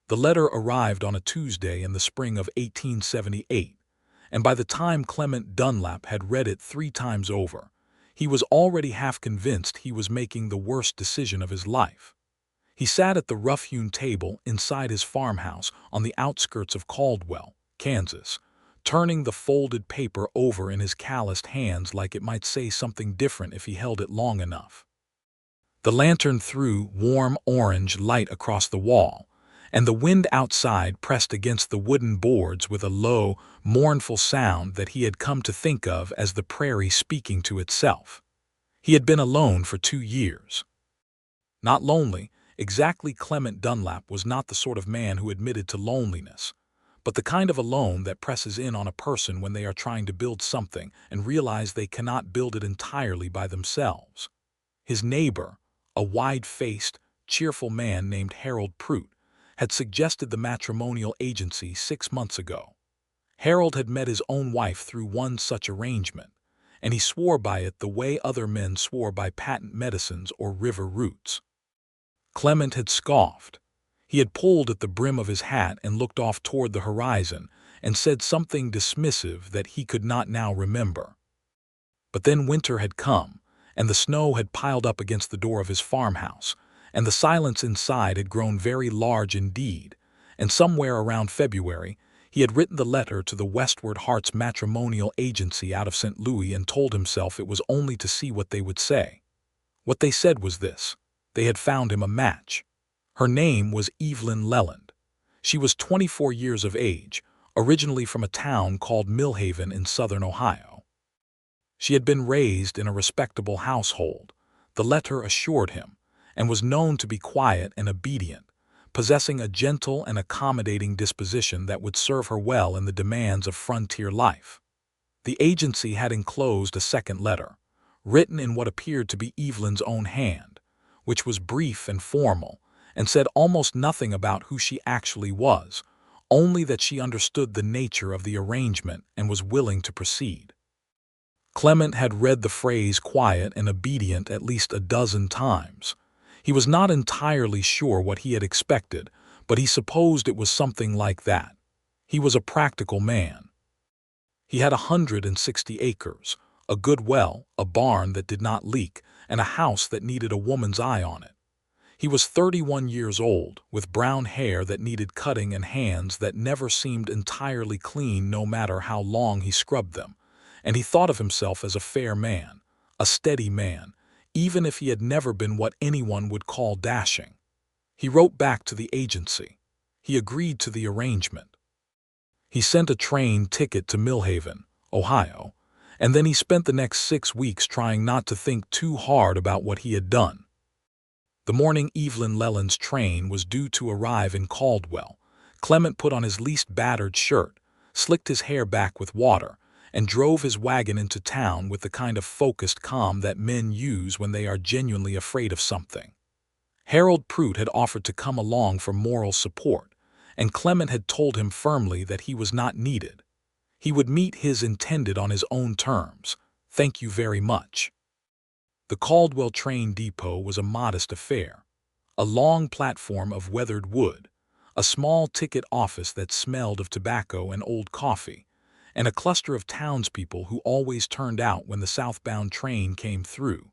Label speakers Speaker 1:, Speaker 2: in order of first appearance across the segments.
Speaker 1: The letter arrived on a Tuesday in the spring of 1878, and by the time Clement Dunlap had read it 3 times over, he was already half convinced he was making the worst decision of his life. He sat at the rough-hewn table inside his farmhouse on the outskirts of Caldwell, Kansas, turning the folded paper over in his calloused hands like it might say something different if he held it long enough. The lantern threw warm orange light across the wall, and the wind outside pressed against the wooden boards with a low, mournful sound that he had come to think of as the prairie speaking to itself. He had been alone for 2 years. Not lonely. Exactly. Clement Dunlap was not the sort of man who admitted to loneliness, but the kind of alone that presses in on a person when they are trying to build something and realize they cannot build it entirely by themselves. His neighbor, a wide-faced, cheerful man named Harold Prout, had suggested the matrimonial agency 6 months ago. Harold had met his own wife through one such arrangement, and he swore by it the way other men swore by patent medicines or river roots. Clement had scoffed. He had pulled at the brim of his hat and looked off toward the horizon and said something dismissive that he could not now remember. But then winter had come, and the snow had piled up against the door of his farmhouse, and the silence inside had grown very large indeed, and somewhere around February he had written the letter to the Westward Hearts Matrimonial Agency out of St. Louis and told himself it was only to see what they would say. What they said was this: they had found him a match. Her name was Evelyn Leland. She was 24 years of age, originally from a town called Millhaven in southern Ohio. She had been raised in a respectable household, the letter assured him, and was known to be quiet and obedient, possessing a gentle and accommodating disposition that would serve her well in the demands of frontier life. The agency had enclosed a second letter, written in what appeared to be Evelyn's own hand, which was brief and formal, and said almost nothing about who she actually was, only that she understood the nature of the arrangement and was willing to proceed. Clement had read the phrase quiet and obedient at least a dozen times. He was not entirely sure what he had expected, but he supposed it was something like that. He was a practical man. He had 160 acres, a good well, a barn that did not leak, and a house that needed a woman's eye on it. He was 31 years old, with brown hair that needed cutting and hands that never seemed entirely clean no matter how long he scrubbed them, and he thought of himself as a fair man, a steady man, even if he had never been what anyone would call dashing. He wrote back to the agency. He agreed to the arrangement. He sent a train ticket to Millhaven, Ohio, and then he spent the next 6 weeks trying not to think too hard about what he had done. The morning Evelyn Leland's train was due to arrive in Caldwell, Clement put on his least battered shirt, slicked his hair back with water, and drove his wagon into town with the kind of focused calm that men use when they are genuinely afraid of something. Harold Prout had offered to come along for moral support, and Clement had told him firmly that he was not needed. He would meet his intended on his own terms. Thank you very much. The Caldwell train depot was a modest affair. A long platform of weathered wood, a small ticket office that smelled of tobacco and old coffee, and a cluster of townspeople who always turned out when the southbound train came through,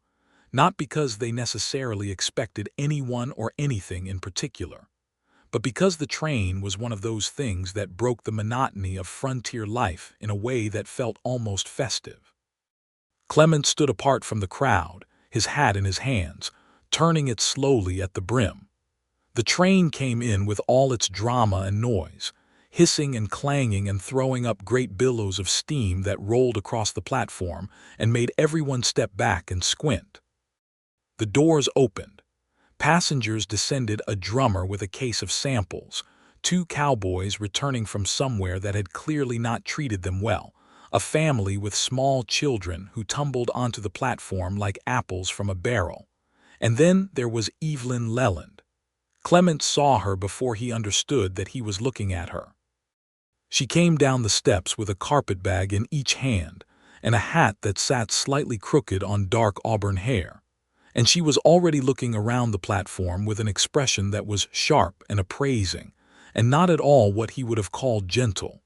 Speaker 1: not because they necessarily expected anyone or anything in particular, but because the train was one of those things that broke the monotony of frontier life in a way that felt almost festive. Clement stood apart from the crowd, his hat in his hands, turning it slowly at the brim. The train came in with all its drama and noise, hissing and clanging and throwing up great billows of steam that rolled across the platform and made everyone step back and squint. The doors opened. Passengers descended, a drummer with a case of samples, 2 cowboys returning from somewhere that had clearly not treated them well, a family with small children who tumbled onto the platform like apples from a barrel. And then there was Evelyn Leland. Clement saw her before he understood that he was looking at her. She came down the steps with a carpetbag in each hand and a hat that sat slightly crooked on dark auburn hair, and she was already looking around the platform with an expression that was sharp and appraising, and not at all what he would have called gentle.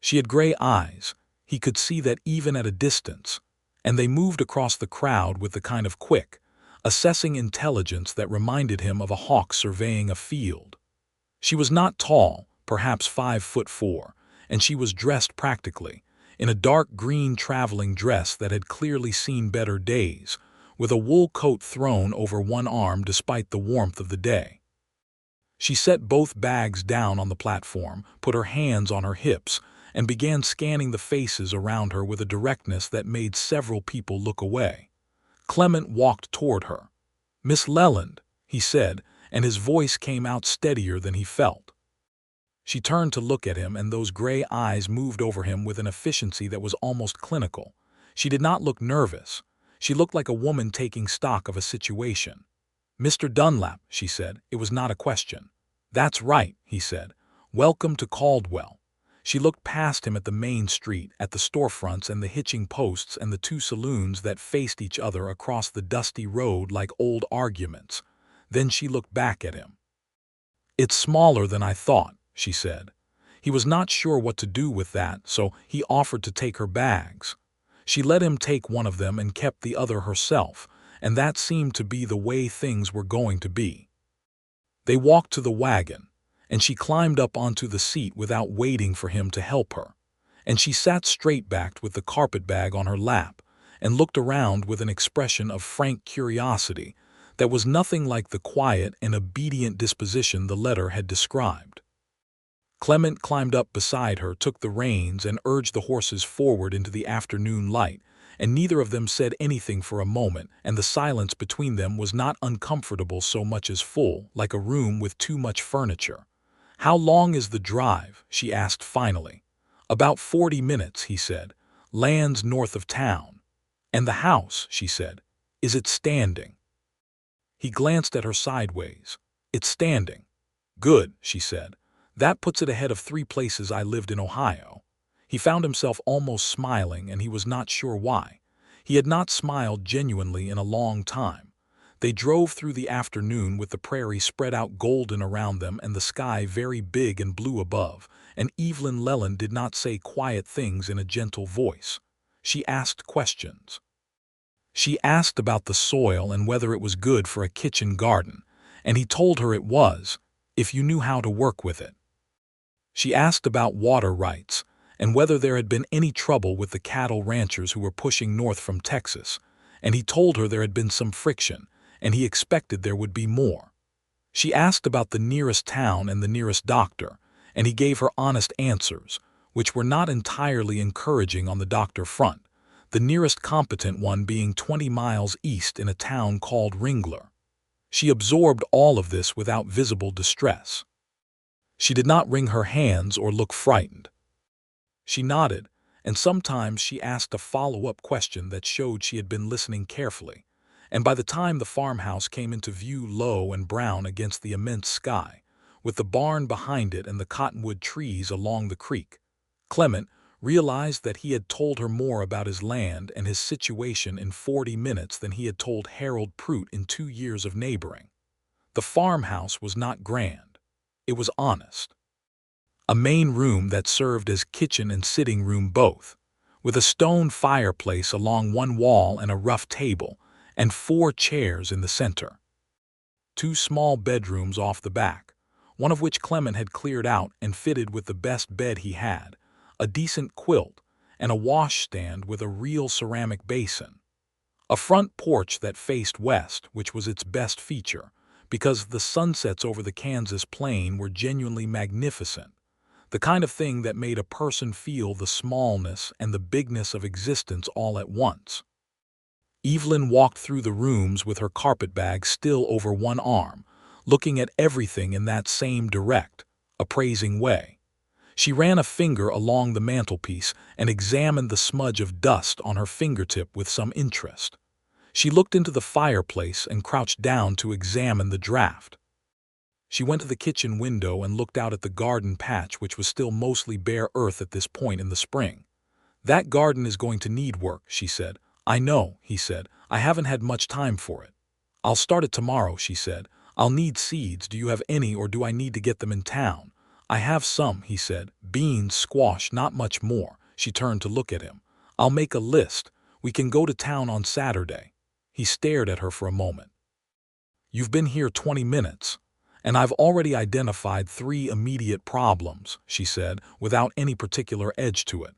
Speaker 1: She had gray eyes, he could see that even at a distance, and they moved across the crowd with the kind of quick, assessing intelligence that reminded him of a hawk surveying a field. She was not tall, perhaps 5'4", and she was dressed practically, in a dark green traveling dress that had clearly seen better days, with a wool coat thrown over one arm despite the warmth of the day. She set both bags down on the platform, put her hands on her hips, and began scanning the faces around her with a directness that made several people look away. Clement walked toward her. "Miss Leland," he said, and his voice came out steadier than he felt. She turned to look at him, and those gray eyes moved over him with an efficiency that was almost clinical. She did not look nervous. She looked like a woman taking stock of a situation. "Mr. Dunlap," she said. It was not a question. "That's right," he said. "Welcome to Caldwell." She looked past him at the main street, at the storefronts and the hitching posts and the two saloons that faced each other across the dusty road like old arguments. Then she looked back at him. "It's smaller than I thought," she said. He was not sure what to do with that, so he offered to take her bags. She let him take one of them and kept the other herself, and that seemed to be the way things were going to be. They walked to the wagon, and she climbed up onto the seat without waiting for him to help her, and she sat straight-backed with the carpetbag on her lap and looked around with an expression of frank curiosity that was nothing like the quiet and obedient disposition the letter had described. Clement climbed up beside her, took the reins, and urged the horses forward into the afternoon light, and neither of them said anything for a moment, and the silence between them was not uncomfortable so much as full, like a room with too much furniture. "How long is the drive?" she asked finally. "About 40 minutes, he said. "Land's north of town." "And the house," she said. "Is it standing?" He glanced at her sideways. "It's standing." "Good," she said. "That puts it ahead of 3 places I lived in Ohio." He found himself almost smiling, and he was not sure why. He had not smiled genuinely in a long time. They drove through the afternoon with the prairie spread out golden around them and the sky very big and blue above, and Evelyn Leland did not say quiet things in a gentle voice. She asked questions. She asked about the soil and whether it was good for a kitchen garden, and he told her it was, if you knew how to work with it. She asked about water rights, and whether there had been any trouble with the cattle ranchers who were pushing north from Texas, and he told her there had been some friction, and he expected there would be more. She asked about the nearest town and the nearest doctor, and he gave her honest answers, which were not entirely encouraging on the doctor front, the nearest competent one being 20 miles east in a town called Ringler. She absorbed all of this without visible distress. She did not wring her hands or look frightened. She nodded, and sometimes she asked a follow-up question that showed she had been listening carefully, and by the time the farmhouse came into view low and brown against the immense sky, with the barn behind it and the cottonwood trees along the creek, Clement realized that he had told her more about his land and his situation in 40 minutes than he had told Harold Prout in 2 years of neighboring. The farmhouse was not grand. It was honest. A main room that served as kitchen and sitting room both, with a stone fireplace along one wall and a rough table, and 4 chairs in the center. 2 small bedrooms off the back, one of which Clement had cleared out and fitted with the best bed he had, a decent quilt, and a washstand with a real ceramic basin. A front porch that faced west, which was its best feature, because the sunsets over the Kansas plain were genuinely magnificent, the kind of thing that made a person feel the smallness and the bigness of existence all at once. Evelyn walked through the rooms with her carpetbag still over one arm, looking at everything in that same direct, appraising way. She ran a finger along the mantelpiece and examined the smudge of dust on her fingertip with some interest. She looked into the fireplace and crouched down to examine the draft. She went to the kitchen window and looked out at the garden patch, which was still mostly bare earth at this point in the spring. "That garden is going to need work," she said. "I know," he said. "I haven't had much time for it." "I'll start it tomorrow," she said. "I'll need seeds. Do you have any, or do I need to get them in town?" "I have some," he said. "Beans, squash, not much more." She turned to look at him. "I'll make a list. We can go to town on Saturday." He stared at her for a moment. "You've been here 20 minutes, and I've already identified 3 immediate problems," she said, without any particular edge to it.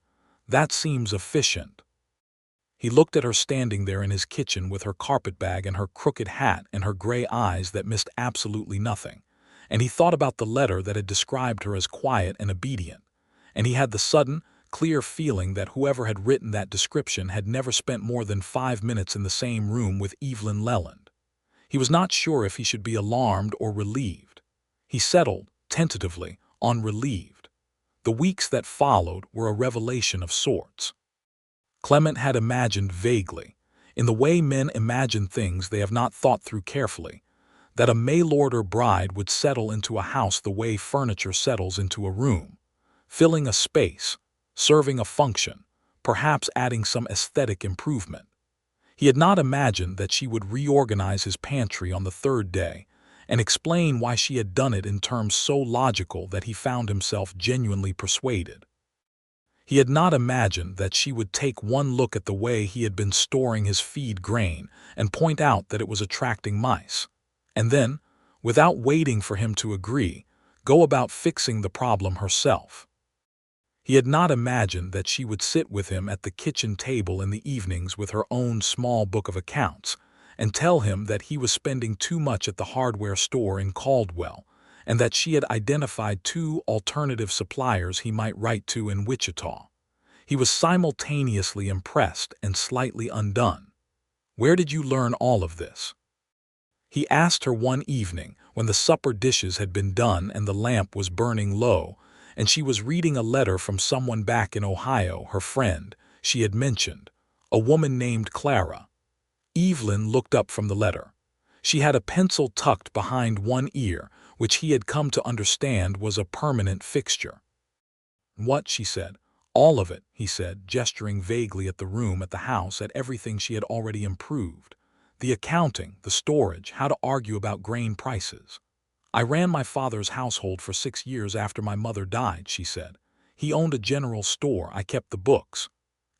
Speaker 1: "That seems efficient." He looked at her standing there in his kitchen with her carpetbag and her crooked hat and her gray eyes that missed absolutely nothing. And he thought about the letter that had described her as quiet and obedient. And he had the sudden, clear feeling that whoever had written that description had never spent more than 5 minutes in the same room with Evelyn Leland. He was not sure if he should be alarmed or relieved. He settled, tentatively, on relieved. The weeks that followed were a revelation of sorts. Clement had imagined vaguely, in the way men imagine things they have not thought through carefully, that a mail-order bride would settle into a house the way furniture settles into a room, filling a space, serving a function, perhaps adding some aesthetic improvement. He had not imagined that she would reorganize his pantry on the 3rd day and explain why she had done it in terms so logical that he found himself genuinely persuaded. He had not imagined that she would take one look at the way he had been storing his feed grain and point out that it was attracting mice, and then, without waiting for him to agree, go about fixing the problem herself. He had not imagined that she would sit with him at the kitchen table in the evenings with her own small book of accounts and tell him that he was spending too much at the hardware store in Caldwell, and that she had identified 2 alternative suppliers he might write to in Wichita. He was simultaneously impressed and slightly undone. "Where did you learn all of this?" he asked her one evening when the supper dishes had been done and the lamp was burning low, and she was reading a letter from someone back in Ohio, her friend, she had mentioned, a woman named Clara. Evelyn looked up from the letter. She had a pencil tucked behind one ear, which he had come to understand was a permanent fixture. "What?" she said. "All of it," he said, gesturing vaguely at the room, at the house, at everything she had already improved. "The accounting, the storage, how to argue about grain prices. I ran my father's household for 6 years after my mother died," she said. "He owned a general store. I kept the books."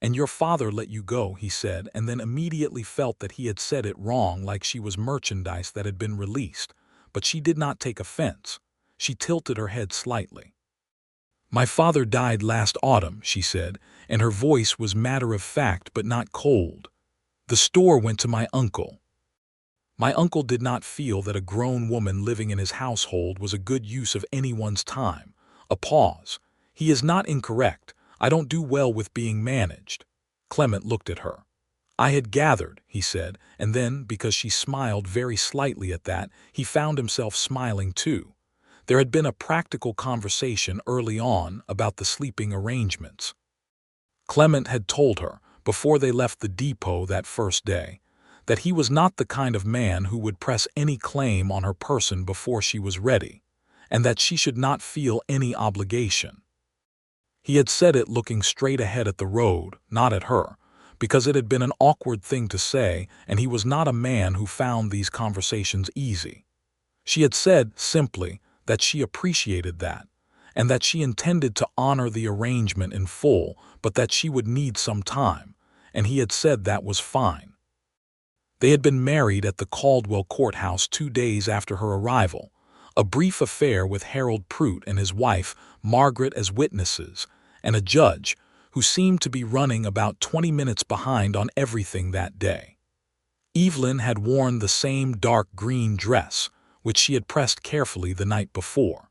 Speaker 1: "And your father let you go," he said, and then immediately felt that he had said it wrong, like she was merchandise that had been released. But she did not take offense. She tilted her head slightly. "My father died last autumn," she said, and her voice was matter-of-fact but not cold. "The store went to my uncle." My uncle did not feel that a grown woman living in his household was a good use of anyone's time. A pause. "He is not incorrect. I don't do well with being managed." Clement looked at her. "I had gathered," he said, and then, because she smiled very slightly at that, he found himself smiling too. There had been a practical conversation early on about the sleeping arrangements. Clement had told her, before they left the depot that first day, that he was not the kind of man who would press any claim on her person before she was ready, and that she should not feel any obligation. He had said it looking straight ahead at the road, not at her, because it had been an awkward thing to say, and he was not a man who found these conversations easy. She had said, simply, that she appreciated that, and that she intended to honor the arrangement in full, but that she would need some time, and he had said that was fine. They had been married at the Caldwell courthouse 2 days after her arrival, a brief affair with Harold Prout and his wife, Margaret, as witnesses, and a judge who seemed to be running about 20 minutes behind on everything that day. Evelyn had worn the same dark green dress, which she had pressed carefully the night before.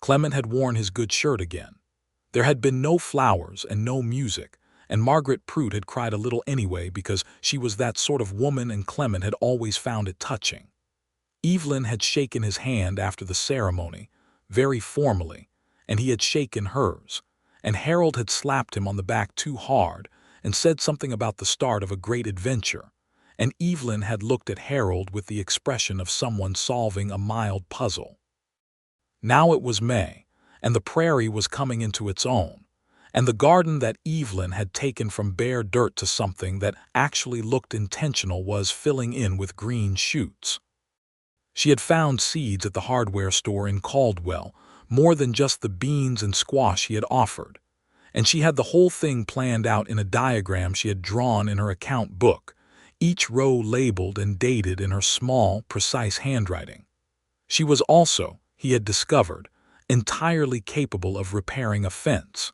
Speaker 1: Clement had worn his good shirt again. There had been no flowers and no music, and Margaret Prout had cried a little anyway because she was that sort of woman, and Clement had always found it touching. Evelyn had shaken his hand after the ceremony, very formally, and he had shaken hers, and Harold had slapped him on the back too hard and said something about the start of a great adventure, and Evelyn had looked at Harold with the expression of someone solving a mild puzzle. Now it was May, and the prairie was coming into its own, and the garden that Evelyn had taken from bare dirt to something that actually looked intentional was filling in with green shoots. She had found seeds at the hardware store in Caldwell, more than just the beans and squash he had offered. And she had the whole thing planned out in a diagram she had drawn in her account book, each row labeled and dated in her small, precise handwriting. She was also, he had discovered, entirely capable of repairing a fence.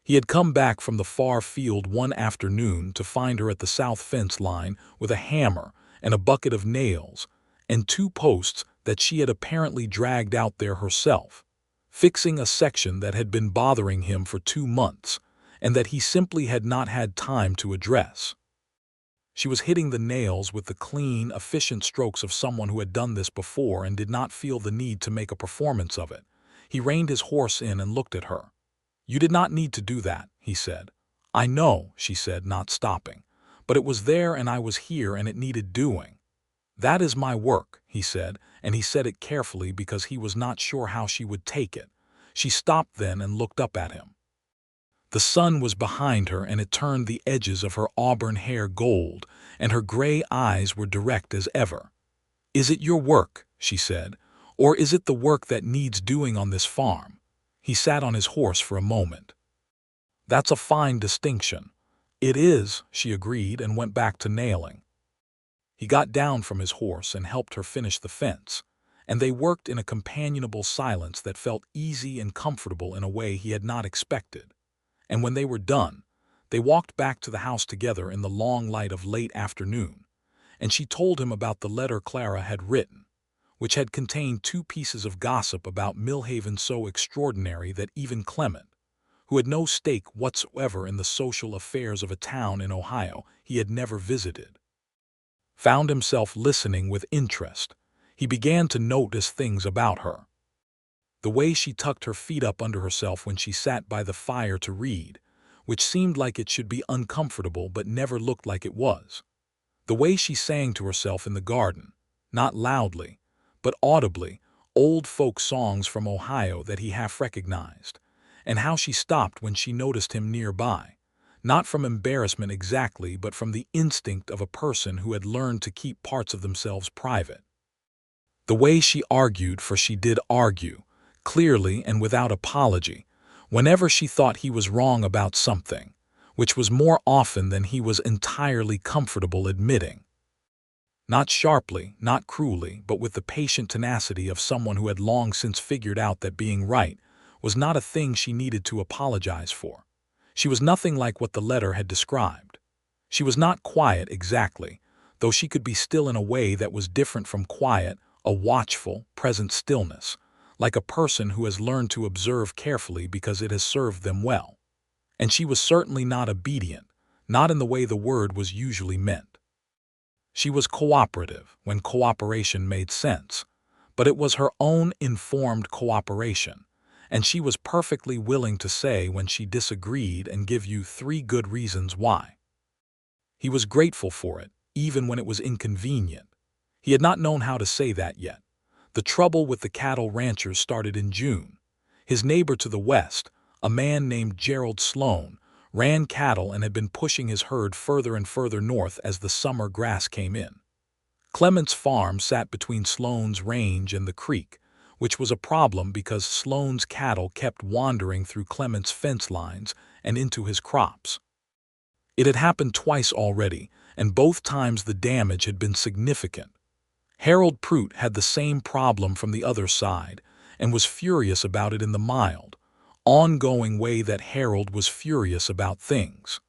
Speaker 1: He had come back from the far field one afternoon to find her at the south fence line with a hammer and a bucket of nails and 2 posts that she had apparently dragged out there herself, fixing a section that had been bothering him for 2 months and that he simply had not had time to address. She was hitting the nails with the clean, efficient strokes of someone who had done this before and did not feel the need to make a performance of it. He reined his horse in and looked at her. "You did not need to do that," he said. "I know," she said, not stopping. "But it was there and I was here and it needed doing." "That is my work," he said, and he said it carefully because he was not sure how she would take it. She stopped then and looked up at him. The sun was behind her and it turned the edges of her auburn hair gold, and her gray eyes were direct as ever. "Is it your work," she said, "or is it the work that needs doing on this farm?" He sat on his horse for a moment. "That's a fine distinction." "It is," she agreed and went back to nailing. He got down from his horse and helped her finish the fence, and they worked in a companionable silence that felt easy and comfortable in a way he had not expected. And when they were done, they walked back to the house together in the long light of late afternoon, and she told him about the letter Clara had written, which had contained 2 pieces of gossip about Millhaven so extraordinary that even Clement, who had no stake whatsoever in the social affairs of a town in Ohio he had never visited, found himself listening with interest. He began to notice things about her. The way she tucked her feet up under herself when she sat by the fire to read, which seemed like it should be uncomfortable but never looked like it was. The way she sang to herself in the garden, not loudly, but audibly, old folk songs from Ohio that he half recognized, and how she stopped when she noticed him nearby, not from embarrassment exactly but from the instinct of a person who had learned to keep parts of themselves private. The way she argued, for she did argue, clearly and without apology, whenever she thought he was wrong about something, which was more often than he was entirely comfortable admitting. Not sharply, not cruelly, but with the patient tenacity of someone who had long since figured out that being right was not a thing she needed to apologize for. She was nothing like what the letter had described. She was not quiet exactly, though she could be still in a way that was different from quiet, a watchful, present stillness, like a person who has learned to observe carefully because it has served them well. And she was certainly not obedient, not in the way the word was usually meant. She was cooperative when cooperation made sense, but it was her own informed cooperation, and she was perfectly willing to say when she disagreed and give you 3 good reasons why. He was grateful for it, even when it was inconvenient. He had not known how to say that yet. The trouble with the cattle ranchers started in June. His neighbor to the west, a man named Gerald Sloan, ran cattle and had been pushing his herd further and further north as the summer grass came in. Clement's farm sat between Sloan's range and the creek, which was a problem because Sloan's cattle kept wandering through Clement's fence lines and into his crops. It had happened twice already, and both times the damage had been significant. Harold Prout had the same problem from the other side and was furious about it in the mild, ongoing way that Harold was furious about things.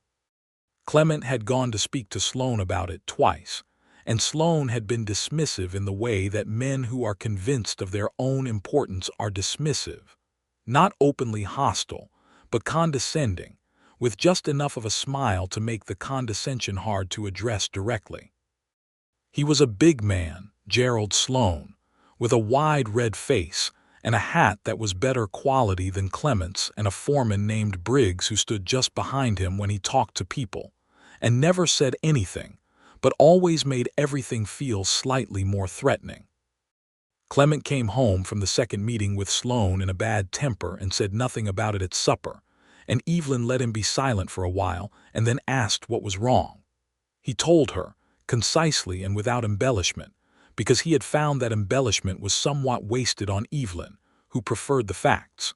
Speaker 1: Clement had gone to speak to Sloan about it twice, and Sloan had been dismissive in the way that men who are convinced of their own importance are dismissive, not openly hostile, but condescending, with just enough of a smile to make the condescension hard to address directly. He was a big man, Gerald Sloan, with a wide red face and a hat that was better quality than Clement's, and a foreman named Briggs who stood just behind him when he talked to people, and never said anything, but always made everything feel slightly more threatening. Clement came home from the second meeting with Sloan in a bad temper and said nothing about it at supper, and Evelyn let him be silent for a while and then asked what was wrong. He told her, concisely and without embellishment, because he had found that embellishment was somewhat wasted on Evelyn, who preferred the facts.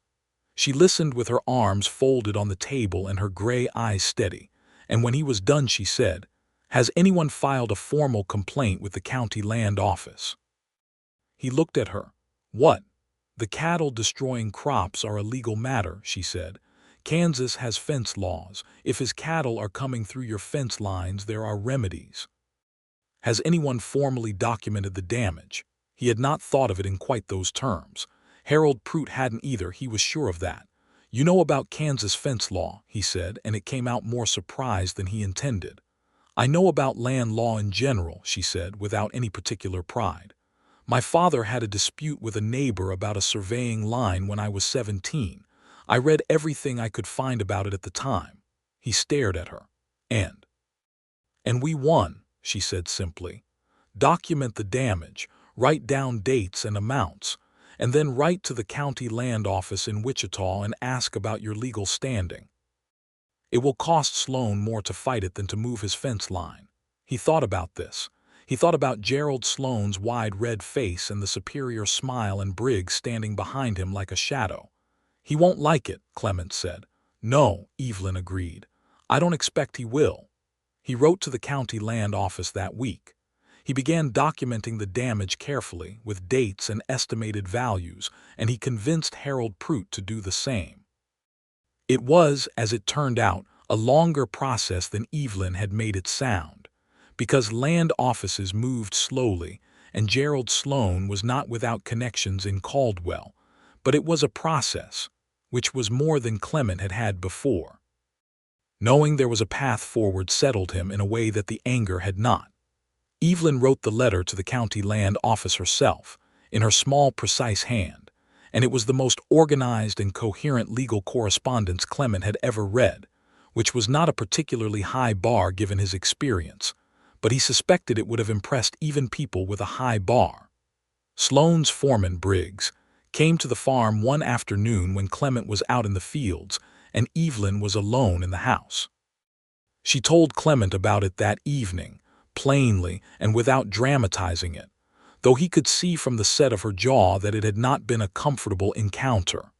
Speaker 1: She listened with her arms folded on the table and her gray eyes steady, and when he was done she said, "Has anyone filed a formal complaint with the county land office?" He looked at her. "What? The cattle destroying crops are a legal matter," she said. "Kansas has fence laws. If his cattle are coming through your fence lines, there are remedies." "Has anyone formally documented the damage?" He had not thought of it in quite those terms. Harold Prout hadn't either, he was sure of that. "You know about Kansas fence law," he said, and it came out more surprised than he intended. "I know about land law in general," she said, without any particular pride. "My father had a dispute with a neighbor about a surveying line when I was 17. I read everything I could find about it at the time." He stared at her. And we won," she said simply. "Document the damage, write down dates and amounts, and then write to the county land office in Wichita and ask about your legal standing. It will cost Sloan more to fight it than to move his fence line." He thought about this. He thought about Gerald Sloan's wide red face and the superior smile and Briggs standing behind him like a shadow. "He won't like it," Clement said. "No," Evelyn agreed. "I don't expect he will." He wrote to the county land office that week. He began documenting the damage carefully, with dates and estimated values, and he convinced Harold Prout to do the same. It was, as it turned out, a longer process than Evelyn had made it sound, because land offices moved slowly, and Gerald Sloan was not without connections in Caldwell, but it was a process, which was more than Clement had had before. Knowing there was a path forward settled him in a way that the anger had not. Evelyn wrote the letter to the county land office herself, in her small, precise hand, and it was the most organized and coherent legal correspondence Clement had ever read, which was not a particularly high bar given his experience, but he suspected it would have impressed even people with a high bar. Sloan's foreman, Briggs, came to the farm one afternoon when Clement was out in the fields and Evelyn was alone in the house. She told Clement about it that evening, plainly and without dramatizing it, though he could see from the set of her jaw that it had not been a comfortable encounter.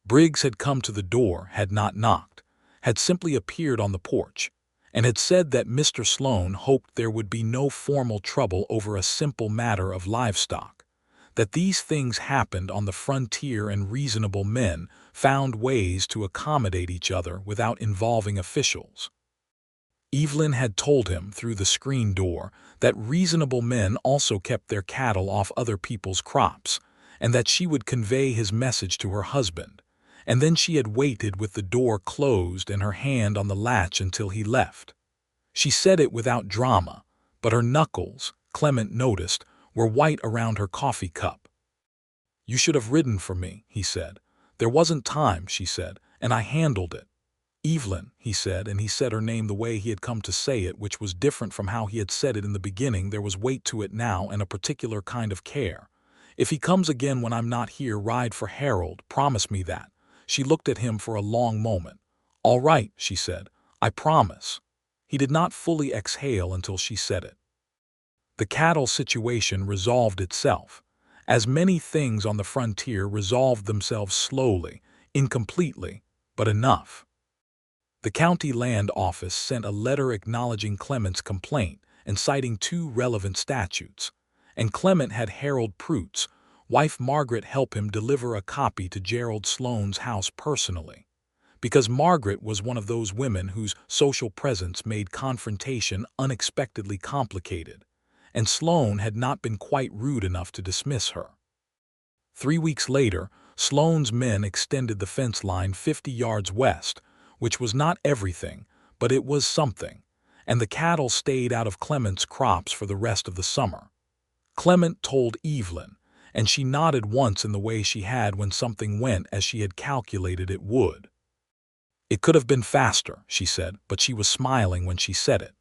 Speaker 1: Briggs had come to the door, had not knocked, had simply appeared on the porch, and had said that Mr. Sloan hoped there would be no formal trouble over a simple matter of livestock, that these things happened on the frontier and reasonable men found ways to accommodate each other without involving officials. Evelyn had told him through the screen door that reasonable men also kept their cattle off other people's crops, and that she would convey his message to her husband, and then she had waited with the door closed and her hand on the latch until he left. She said it without drama, but her knuckles, Clement noticed, were white around her coffee cup. "You should have ridden for me," he said. "There wasn't time," she said, "and I handled it." "Evelyn," he said, and he said her name the way he had come to say it, which was different from how he had said it in the beginning. There was weight to it now and a particular kind of care. "If he comes again when I'm not here, ride for Harold. Promise me that." She looked at him for a long moment. "All right," she said. "I promise." He did not fully exhale until she said it. The cattle situation resolved itself, as many things on the frontier resolved themselves slowly, incompletely, but enough. The county land office sent a letter acknowledging Clement's complaint and citing 2 relevant statutes, and Clement had Harold Prout's wife Margaret help him deliver a copy to Gerald Sloan's house personally, because Margaret was one of those women whose social presence made confrontation unexpectedly complicated, and Sloan had not been quite rude enough to dismiss her. 3 weeks later, Sloan's men extended the fence line 50 yards west, which was not everything, but it was something, and the cattle stayed out of Clement's crops for the rest of the summer. Clement told Evelyn, and she nodded once in the way she had when something went as she had calculated it would. "It could have been faster," she said, but she was smiling when she said it.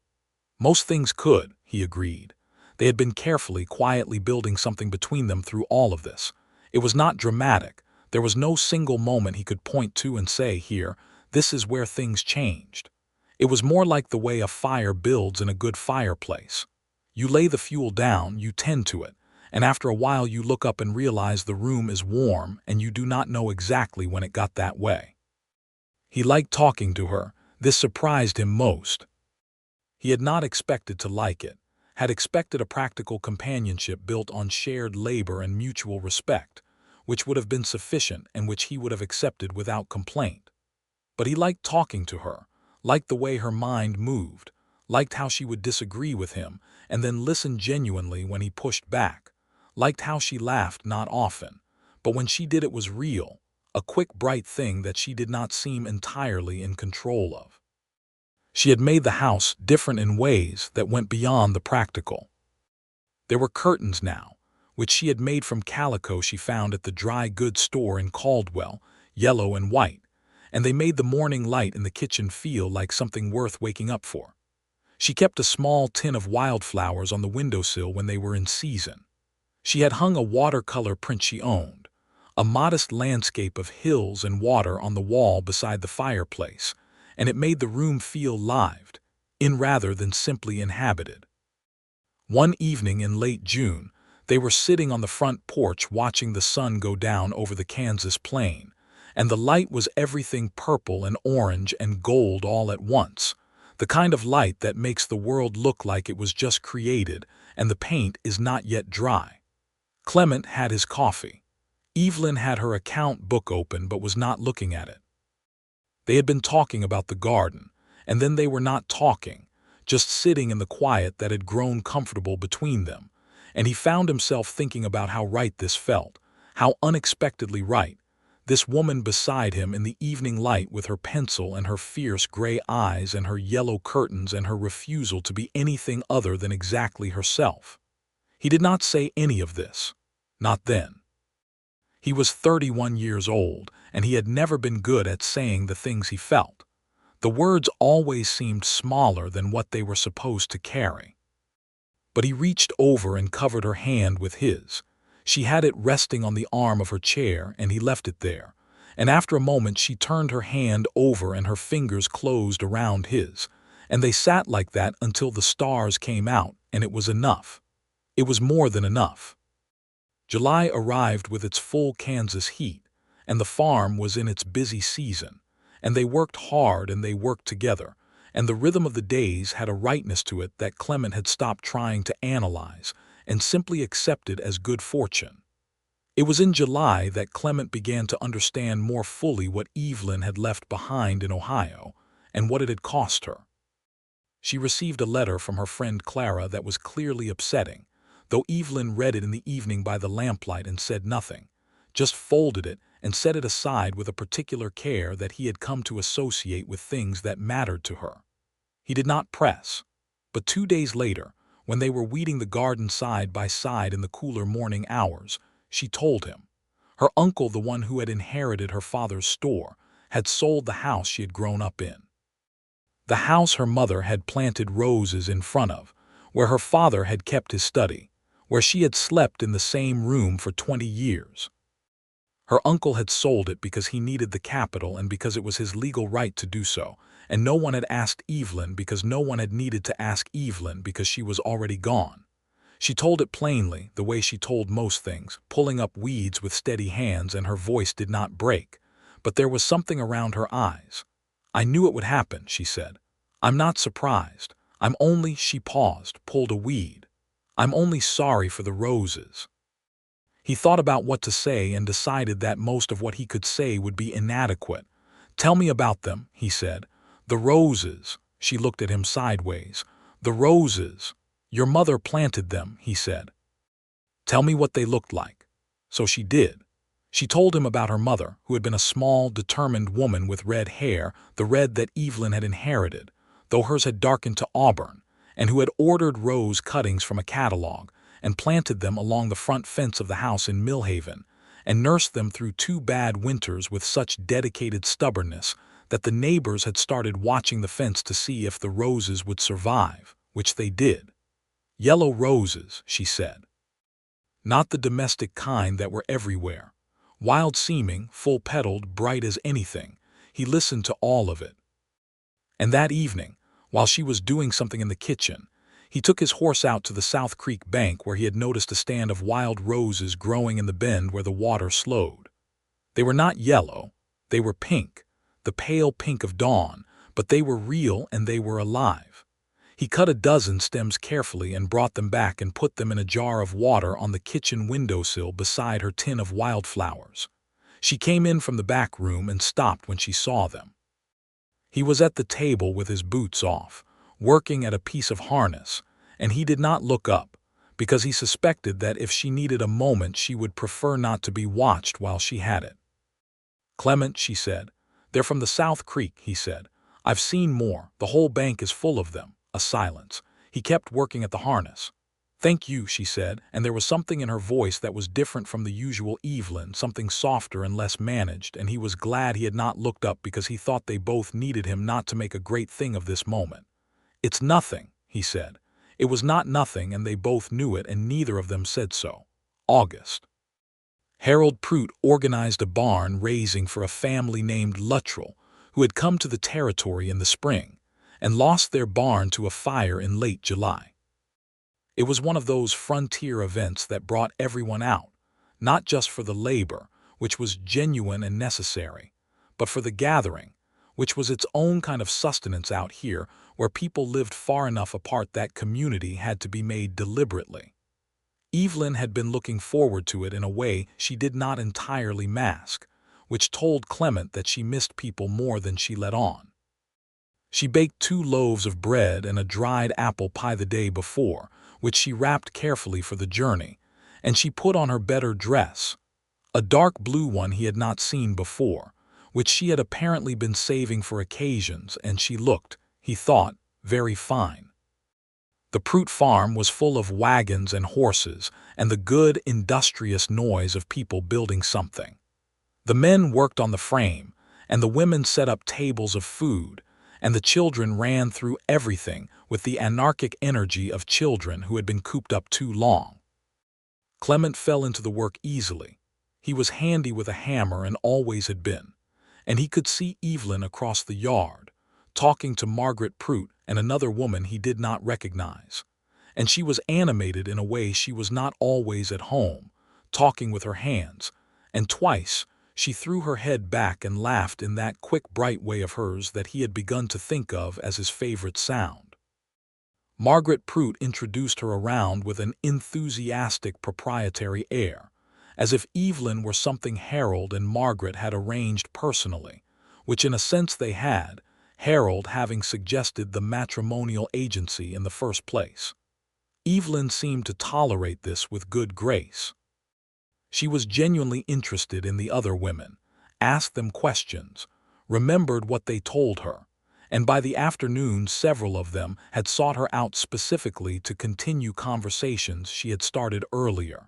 Speaker 1: "Most things could," he agreed. They had been carefully, quietly building something between them through all of this. It was not dramatic. There was no single moment he could point to and say, "Here, this is where things changed." It was more like the way a fire builds in a good fireplace. You lay the fuel down, you tend to it, and after a while you look up and realize the room is warm and you do not know exactly when it got that way. He liked talking to her. This surprised him most. He had not expected to like it, had expected a practical companionship built on shared labor and mutual respect, which would have been sufficient and which he would have accepted without complaint. But he liked talking to her, liked the way her mind moved, liked how she would disagree with him and then listen genuinely when he pushed back, liked how she laughed not often, but when she did it was real, a quick, bright thing that she did not seem entirely in control of. She had made the house different in ways that went beyond the practical. There were curtains now, which she had made from calico she found at the dry goods store in Caldwell, yellow and white, and they made the morning light in the kitchen feel like something worth waking up for. She kept a small tin of wildflowers on the windowsill when they were in season. She had hung a watercolor print she owned, a modest landscape of hills and water on the wall beside the fireplace, and it made the room feel lived, in rather than simply inhabited. One evening in late June, they were sitting on the front porch watching the sun go down over the Kansas plain, and the light was everything purple and orange and gold all at once, the kind of light that makes the world look like it was just created and the paint is not yet dry. Clement had his coffee. Evelyn had her account book open but was not looking at it. They had been talking about the garden, and then they were not talking, just sitting in the quiet that had grown comfortable between them, and he found himself thinking about how right this felt, how unexpectedly right, this woman beside him in the evening light with her pencil and her fierce gray eyes and her yellow curtains and her refusal to be anything other than exactly herself. He did not say any of this, not then. He was 31 years old, and he had never been good at saying the things he felt. The words always seemed smaller than what they were supposed to carry. But he reached over and covered her hand with his. She had it resting on the arm of her chair, and he left it there. And after a moment she turned her hand over and her fingers closed around his, and they sat like that until the stars came out, and it was enough. It was more than enough. July arrived with its full Kansas heat, and the farm was in its busy season, and they worked hard and they worked together, and the rhythm of the days had a rightness to it that Clement had stopped trying to analyze and simply accepted as good fortune. It was in July that Clement began to understand more fully what Evelyn had left behind in Ohio and what it had cost her. She received a letter from her friend Clara that was clearly upsetting, though Evelyn read it in the evening by the lamplight and said nothing, just folded it and set it aside with a particular care that he had come to associate with things that mattered to her. He did not press, but 2 days later, when they were weeding the garden side by side in the cooler morning hours, she told him. Her uncle, the one who had inherited her father's store, had sold the house she had grown up in. The house her mother had planted roses in front of, where her father had kept his study, where she had slept in the same room for 20 years. Her uncle had sold it because he needed the capital and because it was his legal right to do so, and no one had asked Evelyn because no one had needed to ask Evelyn because she was already gone. She told it plainly, the way she told most things, pulling up weeds with steady hands, and her voice did not break, but there was something around her eyes. "I knew it would happen," she said. "I'm not surprised. I'm only," she paused, pulled a weed. "I'm only sorry for the roses." He thought about what to say and decided that most of what he could say would be inadequate. "Tell me about them," he said. "The roses." She looked at him sideways. "The roses. Your mother planted them," he said. "Tell me what they looked like." So she did. She told him about her mother, who had been a small, determined woman with red hair, the red that Evelyn had inherited, though hers had darkened to auburn, and who had ordered rose cuttings from a catalog and planted them along the front fence of the house in Millhaven, and nursed them through 2 bad winters with such dedicated stubbornness that the neighbors had started watching the fence to see if the roses would survive, which they did. "Yellow roses," she said. "Not the domestic kind that were everywhere. Wild-seeming, full-petaled, bright as anything." He listened to all of it. And that evening, while she was doing something in the kitchen, He took his horse out to the South Creek bank where he had noticed a stand of wild roses growing in the bend where the water slowed. They were not yellow, they were pink, the pale pink of dawn, but they were real and they were alive. He cut a dozen stems carefully and brought them back and put them in a jar of water on the kitchen windowsill beside her tin of wildflowers. She came in from the back room and stopped when she saw them. He was at the table with his boots off, working at a piece of harness, and he did not look up, because he suspected that if she needed a moment she would prefer not to be watched while she had it. "Clement," she said. "They're from the South Creek," he said. "I've seen more. The whole bank is full of them." A silence. He kept working at the harness. "Thank you," she said, and there was something in her voice that was different from the usual Evelyn, something softer and less managed, and he was glad he had not looked up because he thought they both needed him not to make a great thing of this moment. "It's nothing," he said. It was not nothing, and they both knew it, and neither of them said so. August. Harold Prout organized a barn raising for a family named Luttrell, who had come to the territory in the spring, and lost their barn to a fire in late July. It was one of those frontier events that brought everyone out, not just for the labor, which was genuine and necessary, but for the gathering, which was its own kind of sustenance out here where people lived far enough apart that community had to be made deliberately. Evelyn had been looking forward to it in a way she did not entirely mask, which told Clement that she missed people more than she let on. She baked 2 loaves of bread and a dried apple pie the day before, which she wrapped carefully for the journey, and she put on her better dress, a dark blue one he had not seen before, which she had apparently been saving for occasions, and she looked, he thought, very fine. The Prout farm was full of wagons and horses and the good, industrious noise of people building something. The men worked on the frame, and the women set up tables of food, and the children ran through everything with the anarchic energy of children who had been cooped up too long. Clement fell into the work easily. He was handy with a hammer and always had been, and he could see Evelyn across the yard, talking to Margaret Prout and another woman he did not recognize, and she was animated in a way she was not always at home, talking with her hands, and twice she threw her head back and laughed in that quick, bright way of hers that he had begun to think of as his favorite sound. Margaret Prout introduced her around with an enthusiastic proprietary air, as if Evelyn were something Harold and Margaret had arranged personally, which in a sense they had, Harold having suggested the matrimonial agency in the first place. Evelyn seemed to tolerate this with good grace. She was genuinely interested in the other women, asked them questions, remembered what they told her, and by the afternoon several of them had sought her out specifically to continue conversations she had started earlier.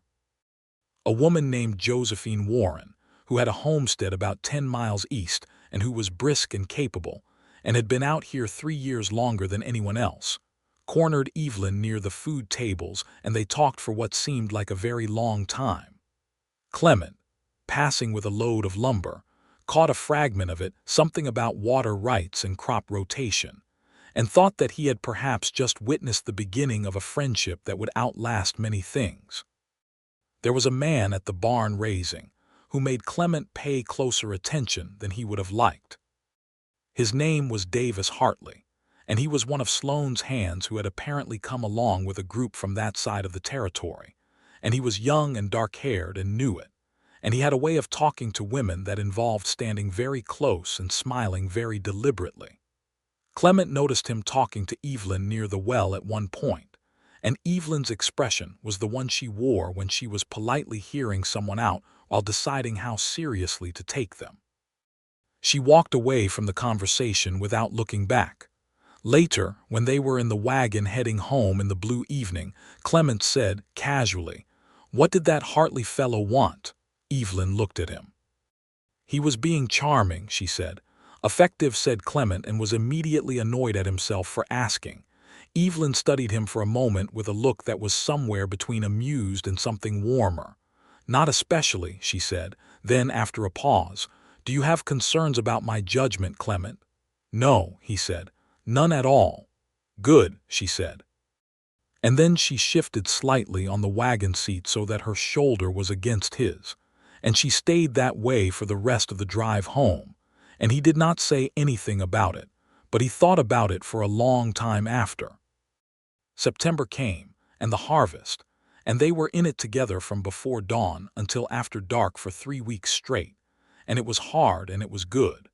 Speaker 1: A woman named Josephine Warren, who had a homestead about 10 miles east and who was brisk and capable, and had been out here 3 years longer than anyone else, cornered Evelyn near the food tables, and they talked for what seemed like a very long time. Clement, passing with a load of lumber, caught a fragment of it, something about water rights and crop rotation, and thought that he had perhaps just witnessed the beginning of a friendship that would outlast many things. There was a man at the barn raising who made Clement pay closer attention than he would have liked. His name was Davis Hartley, and he was one of Sloane's hands who had apparently come along with a group from that side of the territory, and he was young and dark-haired and knew it, and he had a way of talking to women that involved standing very close and smiling very deliberately. Clement noticed him talking to Evelyn near the well at one point, and Evelyn's expression was the one she wore when she was politely hearing someone out while deciding how seriously to take them. She walked away from the conversation without looking back. Later, when they were in the wagon heading home in the blue evening, Clement said, casually, "What did that Hartley fellow want?" Evelyn looked at him. "He was being charming," she said. "Effective," said Clement, and was immediately annoyed at himself for asking. Evelyn studied him for a moment with a look that was somewhere between amused and something warmer. "Not especially," she said. Then, after a pause, "Do you have concerns about my judgment, Clement?" "No," he said. "None at all." "Good," she said. And then she shifted slightly on the wagon seat so that her shoulder was against his, and she stayed that way for the rest of the drive home, and he did not say anything about it, but he thought about it for a long time after. September came, and the harvest, and they were in it together from before dawn until after dark for 3 weeks straight, and it was hard and it was good.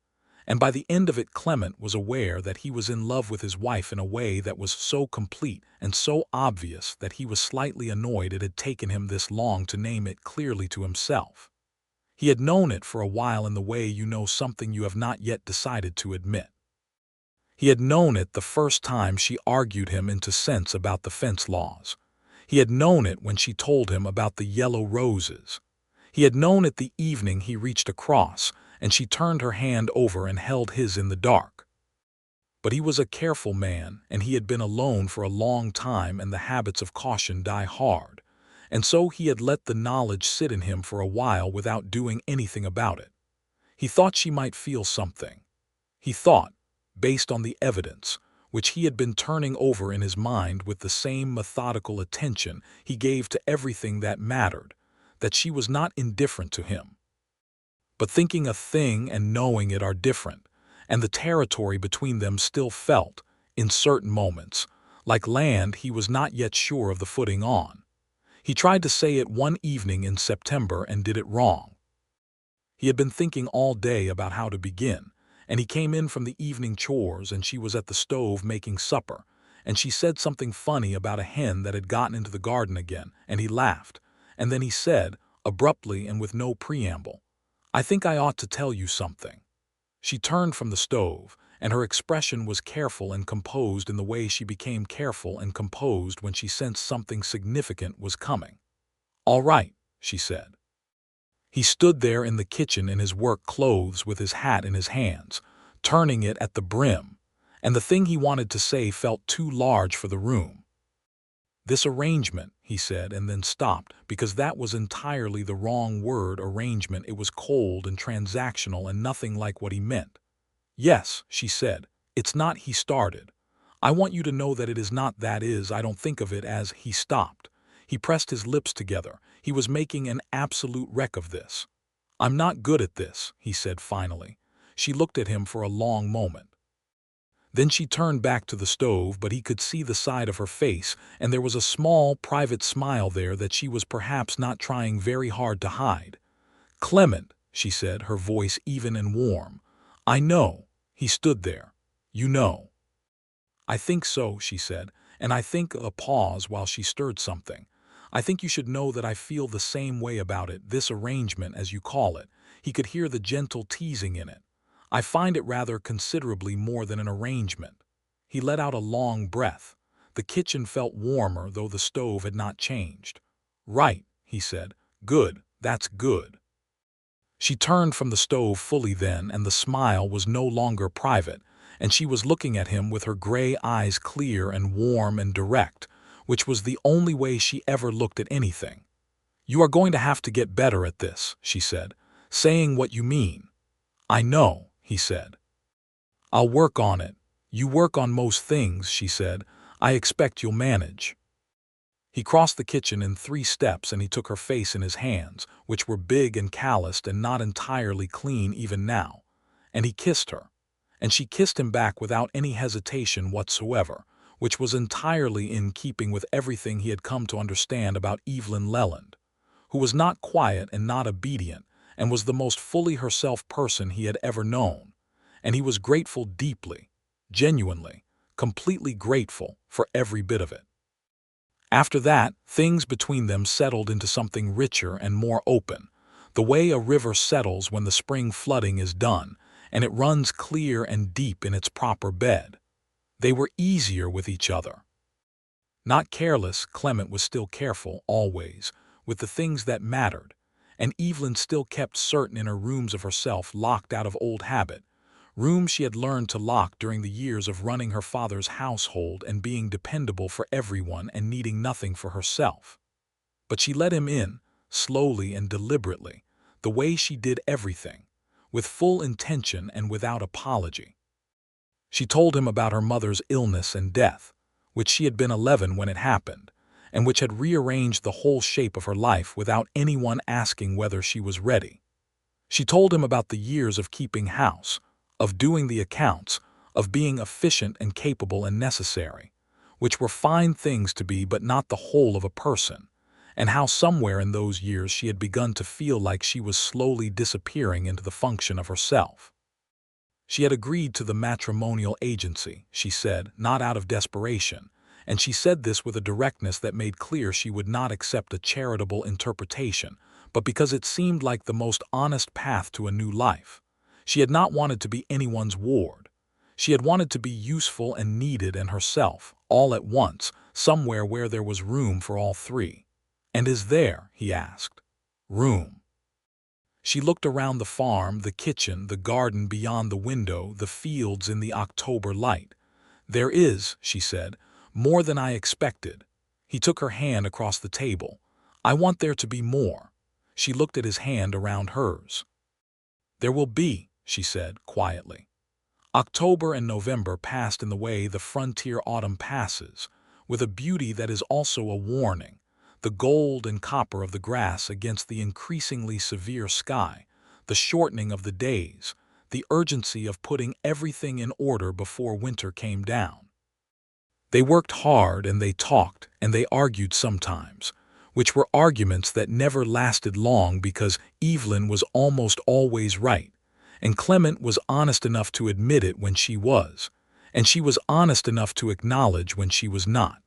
Speaker 1: And by the end of it, Clement was aware that he was in love with his wife in a way that was so complete and so obvious that he was slightly annoyed it had taken him this long to name it clearly to himself. He had known it for a while in the way you know something you have not yet decided to admit. He had known it the first time she argued him into sense about the fence laws. He had known it when she told him about the yellow roses. He had known it the evening he reached across, and she turned her hand over and held his in the dark. But he was a careful man, and he had been alone for a long time, and the habits of caution die hard, and so he had let the knowledge sit in him for a while without doing anything about it. He thought she might feel something. He thought, based on the evidence, which he had been turning over in his mind with the same methodical attention he gave to everything that mattered, that she was not indifferent to him. But thinking a thing and knowing it are different, and the territory between them still felt, in certain moments, like land he was not yet sure of the footing on. He tried to say it one evening in September and did it wrong. He had been thinking all day about how to begin, and he came in from the evening chores and she was at the stove making supper, and she said something funny about a hen that had gotten into the garden again, and he laughed, and then he said, abruptly and with no preamble, "I think I ought to tell you something." She turned from the stove, and her expression was careful and composed in the way she became careful and composed when she sensed something significant was coming. "All right," she said. He stood there in the kitchen in his work clothes with his hat in his hands, turning it at the brim, and the thing he wanted to say felt too large for the room. "This arrangement," he said, and then stopped, because that was entirely the wrong word. Arrangement. It was cold and transactional and nothing like what he meant. "Yes," she said, "it's not." He started. "I want you to know that it is not. That is, I don't think of it as." He stopped. He pressed his lips together. He was making an absolute wreck of this. "I'm not good at this," he said finally. She looked at him for a long moment. Then she turned back to the stove, but he could see the side of her face, and there was a small, private smile there that she was perhaps not trying very hard to hide. "Clement," she said, her voice even and warm. "I know." He stood there. "You know." "I think so," she said, and I think a pause while she stirred something. "I think you should know that I feel the same way about it, this arrangement as you call it." He could hear the gentle teasing in it. "I find it rather considerably more than an arrangement." He let out a long breath. The kitchen felt warmer, though the stove had not changed. "Right," he said. "Good, that's good." She turned from the stove fully then, and the smile was no longer private, and she was looking at him with her gray eyes clear and warm and direct, which was the only way she ever looked at anything. "You are going to have to get better at this," she said, "saying what you mean." "I know," he said. "I'll work on it." "You work on most things," she said. "I expect you'll manage." He crossed the kitchen in 3 steps, and he took her face in his hands, which were big and calloused and not entirely clean even now, and he kissed her. And she kissed him back without any hesitation whatsoever, which was entirely in keeping with everything he had come to understand about Evelyn Leland, who was not quiet and not obedient, and was the most fully herself person he had ever known, and he was grateful deeply, genuinely, completely grateful for every bit of it. After that, things between them settled into something richer and more open, the way a river settles when the spring flooding is done, and it runs clear and deep in its proper bed. They were easier with each other. Not careless, Clement was still careful, always, with the things that mattered, and Evelyn still kept certain inner rooms of herself locked out of old habit, rooms she had learned to lock during the years of running her father's household and being dependable for everyone and needing nothing for herself. But she let him in, slowly and deliberately, the way she did everything, with full intention and without apology. She told him about her mother's illness and death, which she had been 11 when it happened, and which had rearranged the whole shape of her life without anyone asking whether she was ready. She told him about the years of keeping house, of doing the accounts, of being efficient and capable and necessary, which were fine things to be but not the whole of a person, and how somewhere in those years she had begun to feel like she was slowly disappearing into the function of herself. She had agreed to the matrimonial agency, she said, not out of desperation, and she said this with a directness that made clear she would not accept a charitable interpretation, but because it seemed like the most honest path to a new life. She had not wanted to be anyone's ward. She had wanted to be useful and needed and herself, all at once, somewhere where there was room for all three. "And is there," he asked, "room?" She looked around the farm, the kitchen, the garden beyond the window, the fields in the October light. "There is," she said, "more than I expected." He took her hand across the table. "I want there to be more." She looked at his hand around hers. "There will be," she said, quietly. October and November passed in the way the frontier autumn passes, with a beauty that is also a warning, the gold and copper of the grass against the increasingly severe sky, the shortening of the days, the urgency of putting everything in order before winter came down. They worked hard and they talked and they argued sometimes, which were arguments that never lasted long because Evelyn was almost always right, and Clement was honest enough to admit it when she was, and she was honest enough to acknowledge when she was not.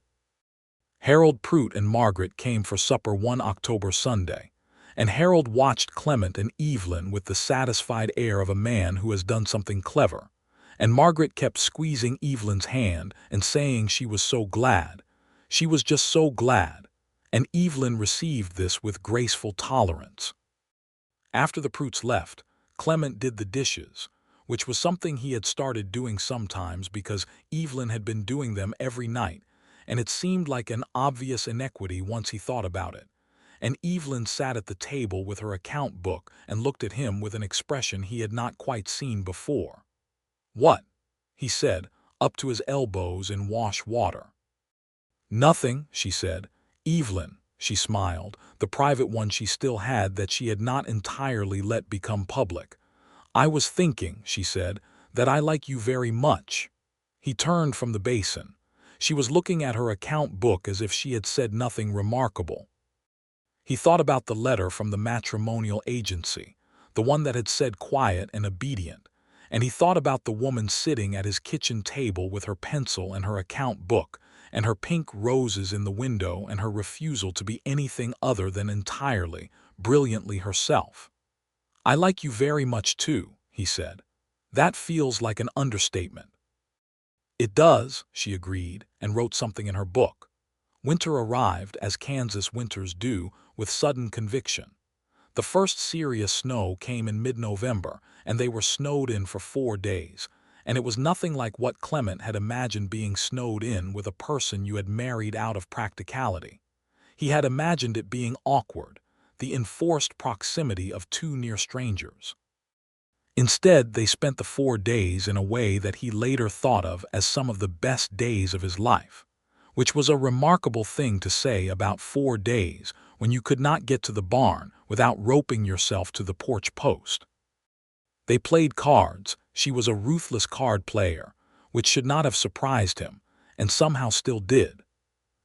Speaker 1: Harold Prout and Margaret came for supper one October Sunday, and Harold watched Clement and Evelyn with the satisfied air of a man who has done something clever, and Margaret kept squeezing Evelyn's hand and saying she was so glad. She was just so glad, and Evelyn received this with graceful tolerance. After the Prouts left, Clement did the dishes, which was something he had started doing sometimes because Evelyn had been doing them every night, and it seemed like an obvious inequity once he thought about it. And Evelyn sat at the table with her account book and looked at him with an expression he had not quite seen before. "What?" he said, up to his elbows in wash water. "Nothing," she said. "Evelyn," she smiled, the private one she still had that she had not entirely let become public. "I was thinking," she said, "that I like you very much." He turned from the basin. She was looking at her account book as if she had said nothing remarkable. He thought about the letter from the matrimonial agency, the one that had said quiet and obedient, and he thought about the woman sitting at his kitchen table with her pencil and her account book, and her pink roses in the window and her refusal to be anything other than entirely, brilliantly herself. "I like you very much too," he said. "That feels like an understatement." "It does," she agreed, and wrote something in her book. Winter arrived, as Kansas winters do, with sudden conviction. The first serious snow came in mid-November, and they were snowed in for 4 days, and it was nothing like what Clement had imagined being snowed in with a person you had married out of practicality. He had imagined it being awkward, the enforced proximity of two near strangers. Instead, they spent the 4 days in a way that he later thought of as some of the best days of his life, which was a remarkable thing to say about 4 days when you could not get to the barn without roping yourself to the porch post. They played cards. She was a ruthless card player, which should not have surprised him, and somehow still did.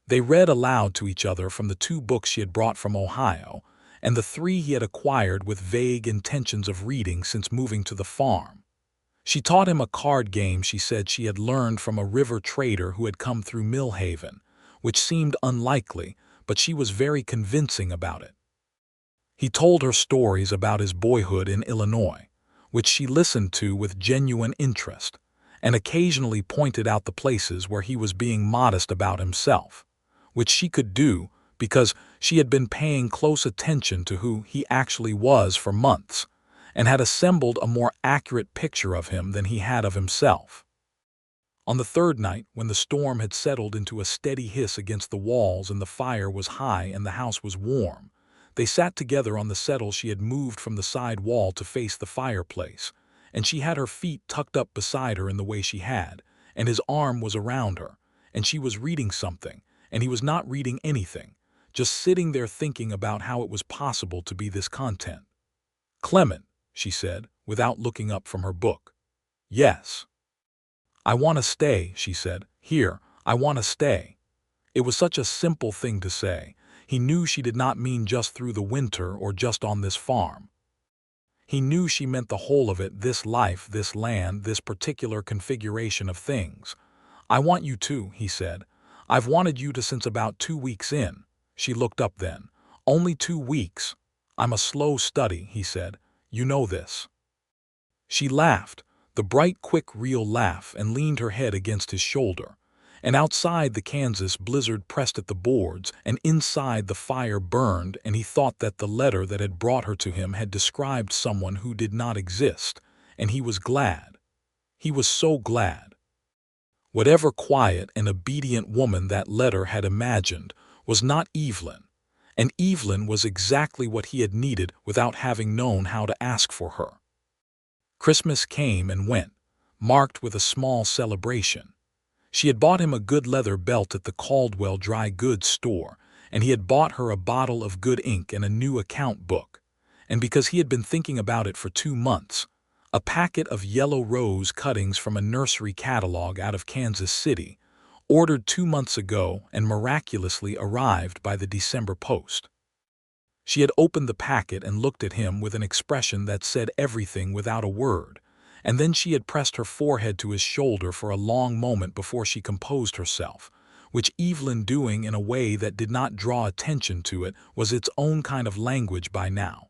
Speaker 1: They read aloud to each other from the 2 books she had brought from Ohio, and the 3 he had acquired with vague intentions of reading since moving to the farm. She taught him a card game she said she had learned from a river trader who had come through Millhaven, which seemed unlikely, but she was very convincing about it. He told her stories about his boyhood in Illinois, which she listened to with genuine interest, and occasionally pointed out the places where he was being modest about himself, which she could do because she had been paying close attention to who he actually was for months, and had assembled a more accurate picture of him than he had of himself. On the 3rd night, when the storm had settled into a steady hiss against the walls and the fire was high and the house was warm, they sat together on the settle she had moved from the side wall to face the fireplace, and she had her feet tucked up beside her in the way she had, and his arm was around her, and she was reading something, and he was not reading anything, just sitting there thinking about how it was possible to be this content. "Clement," she said, without looking up from her book. "Yes." "I want to stay," she said. "Here, I want to stay." It was such a simple thing to say. He knew she did not mean just through the winter or just on this farm. He knew she meant the whole of it, this life, this land, this particular configuration of things. "I want you to," he said. "I've wanted you to since about 2 weeks in." She looked up then. "Only 2 weeks. I'm a slow study," he said. "You know this." She laughed, the bright, quick, real laugh, and leaned her head against his shoulder. And outside the Kansas blizzard pressed at the boards, and inside the fire burned, and he thought that the letter that had brought her to him had described someone who did not exist, and he was glad. He was so glad. Whatever quiet and obedient woman that letter had imagined was not Evelyn, and Evelyn was exactly what he had needed without having known how to ask for her. Christmas came and went, marked with a small celebration. She had bought him a good leather belt at the Caldwell dry goods store, and he had bought her a bottle of good ink and a new account book. And because he had been thinking about it for 2 months, a packet of yellow rose cuttings from a nursery catalog out of Kansas City, ordered 2 months ago and miraculously arrived by the December post. She had opened the packet and looked at him with an expression that said everything without a word, and then she had pressed her forehead to his shoulder for a long moment before she composed herself, which Evelyn, doing in a way that did not draw attention to it, was its own kind of language by now.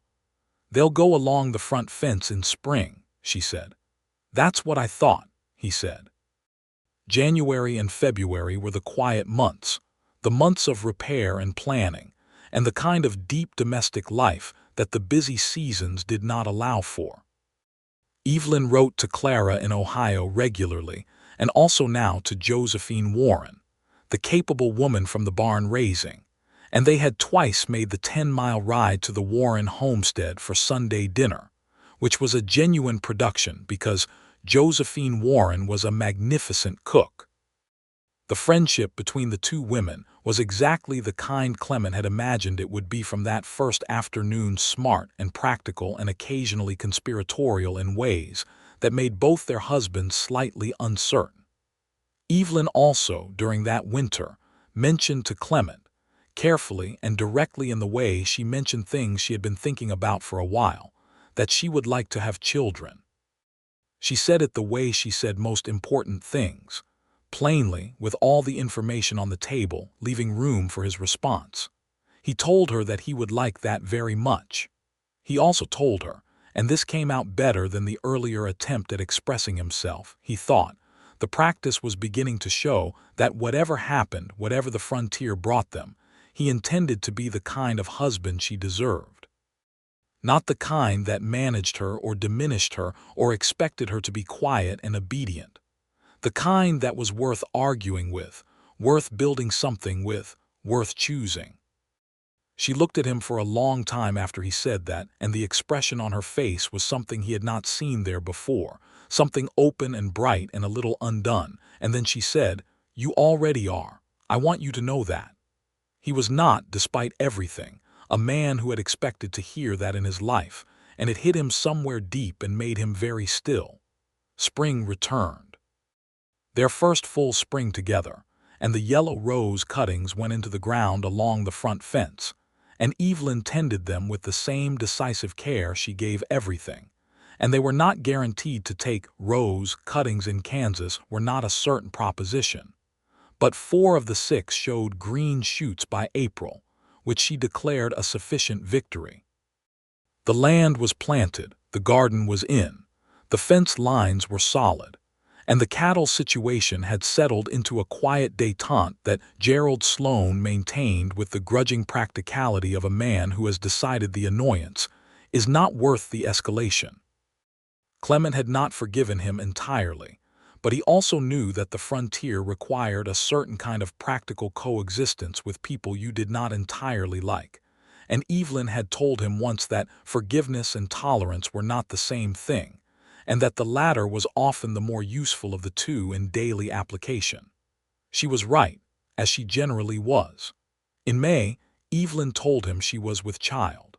Speaker 1: "They'll go along the front fence in spring," she said. "That's what I thought," he said. January and February were the quiet months, the months of repair and planning, and the kind of deep domestic life that the busy seasons did not allow for. Evelyn wrote to Clara in Ohio regularly, and also now to Josephine Warren, the capable woman from the barn raising, and they had twice made the 10-mile ride to the Warren homestead for Sunday dinner, which was a genuine production because Josephine Warren was a magnificent cook. The friendship between the two women was exactly the kind Clement had imagined it would be from that first afternoon, smart and practical and occasionally conspiratorial in ways that made both their husbands slightly uncertain. Evelyn also, during that winter, mentioned to Clement, carefully and directly in the way she mentioned things she had been thinking about for a while, that she would like to have children. She said it the way she said most important things, plainly, with all the information on the table, leaving room for his response. He told her that he would like that very much. He also told her, and this came out better than the earlier attempt at expressing himself, he thought, the practice was beginning to show that whatever happened, whatever the frontier brought them, he intended to be the kind of husband she deserved. Not the kind that managed her or diminished her or expected her to be quiet and obedient. The kind that was worth arguing with, worth building something with, worth choosing. She looked at him for a long time after he said that, and the expression on her face was something he had not seen there before, something open and bright and a little undone, and then she said, "You already are. I want you to know that." He was not, despite everything, a man who had expected to hear that in his life, and it hit him somewhere deep and made him very still. Spring returned. Their first full spring together, and the yellow rose cuttings went into the ground along the front fence, and Evelyn tended them with the same decisive care she gave everything, and they were not guaranteed to take rose cuttings in Kansas were not a certain proposition. But 4 of the 6 showed green shoots by April, which she declared a sufficient victory. The land was planted, the garden was in, the fence lines were solid, and the cattle situation had settled into a quiet détente that Gerald Sloane maintained with the grudging practicality of a man who has decided the annoyance is not worth the escalation. Clement had not forgiven him entirely, but he also knew that the frontier required a certain kind of practical coexistence with people you did not entirely like, and Evelyn had told him once that forgiveness and tolerance were not the same thing, and that the latter was often the more useful of the two in daily application. She was right, as she generally was. In May, Evelyn told him she was with child.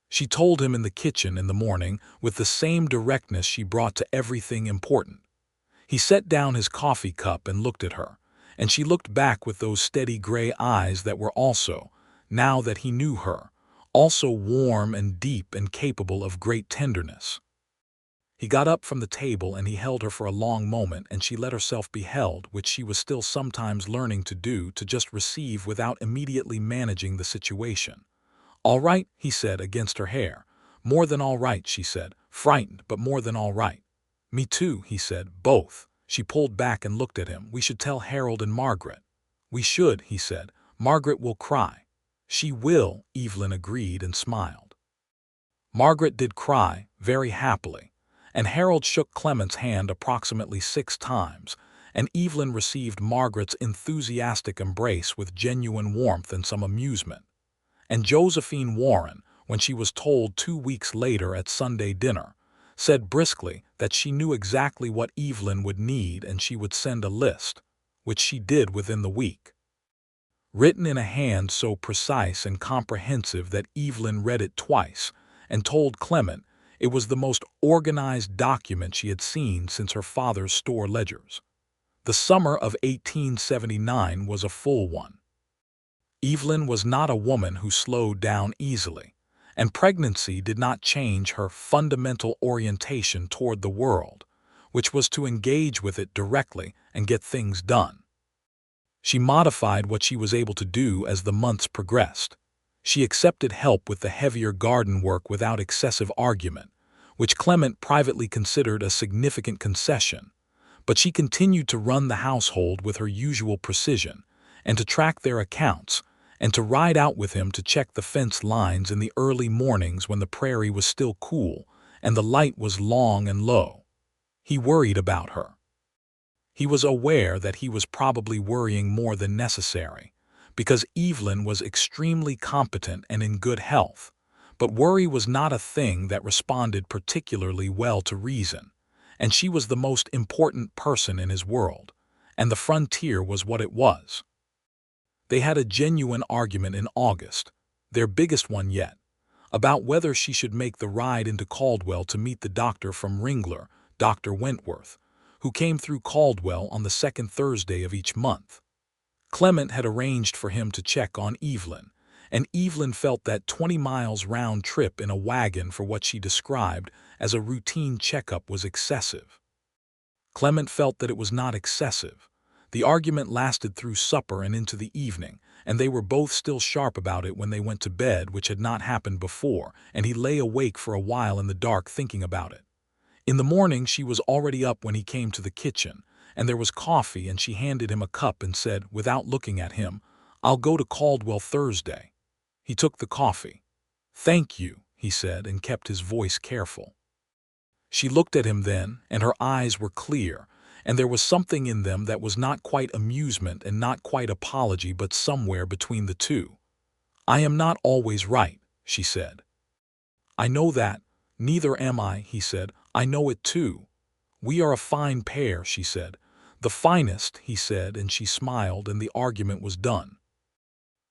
Speaker 1: She told him in the kitchen in the morning with the same directness she brought to everything important. He set down his coffee cup and looked at her, and she looked back with those steady gray eyes that were also, now that he knew her, also warm and deep and capable of great tenderness. He got up from the table and he held her for a long moment, and she let herself be held, which she was still sometimes learning to do, to just receive without immediately managing the situation. "All right," he said against her hair. "More than all right," she said, frightened, but more than all right. "Me too," he said, "both." She pulled back and looked at him. "We should tell Harold and Margaret." "We should," he said. "Margaret will cry." "She will," Evelyn agreed and smiled. Margaret did cry, very happily, and Harold shook Clement's hand approximately 6 times, and Evelyn received Margaret's enthusiastic embrace with genuine warmth and some amusement. And Josephine Warren, when she was told 2 weeks later at Sunday dinner, said briskly that she knew exactly what Evelyn would need and she would send a list, which she did within the week. Written in a hand so precise and comprehensive that Evelyn read it twice and told Clement it was the most organized document she had seen since her father's store ledgers. The summer of 1879 was a full one. Evelyn was not a woman who slowed down easily, and pregnancy did not change her fundamental orientation toward the world, which was to engage with it directly and get things done. She modified what she was able to do as the months progressed. She accepted help with the heavier garden work without excessive argument, which Clement privately considered a significant concession, but she continued to run the household with her usual precision, and to track their accounts, and to ride out with him to check the fence lines in the early mornings when the prairie was still cool and the light was long and low. He worried about her. He was aware that he was probably worrying more than necessary, because Evelyn was extremely competent and in good health, but worry was not a thing that responded particularly well to reason, and she was the most important person in his world, and the frontier was what it was. They had a genuine argument in August, their biggest one yet, about whether she should make the ride into Caldwell to meet the doctor from Ringler, Dr. Wentworth, who came through Caldwell on the 2nd Thursday of each month. Clement had arranged for him to check on Evelyn, and Evelyn felt that 20 miles round trip in a wagon for what she described as a routine checkup was excessive. Clement felt that it was not excessive. The argument lasted through supper and into the evening, and they were both still sharp about it when they went to bed, which had not happened before, and he lay awake for a while in the dark thinking about it. In the morning she was already up when he came to the kitchen, and there was coffee, and she handed him a cup and said, without looking at him, "I'll go to Caldwell Thursday." He took the coffee. "Thank you," he said, and kept his voice careful. She looked at him then, and her eyes were clear, and there was something in them that was not quite amusement and not quite apology, but somewhere between the two. "I am not always right," she said. "I know that. Neither am I," he said. "I know it too." "We are a fine pair," she said. "The finest," he said, and she smiled, and the argument was done.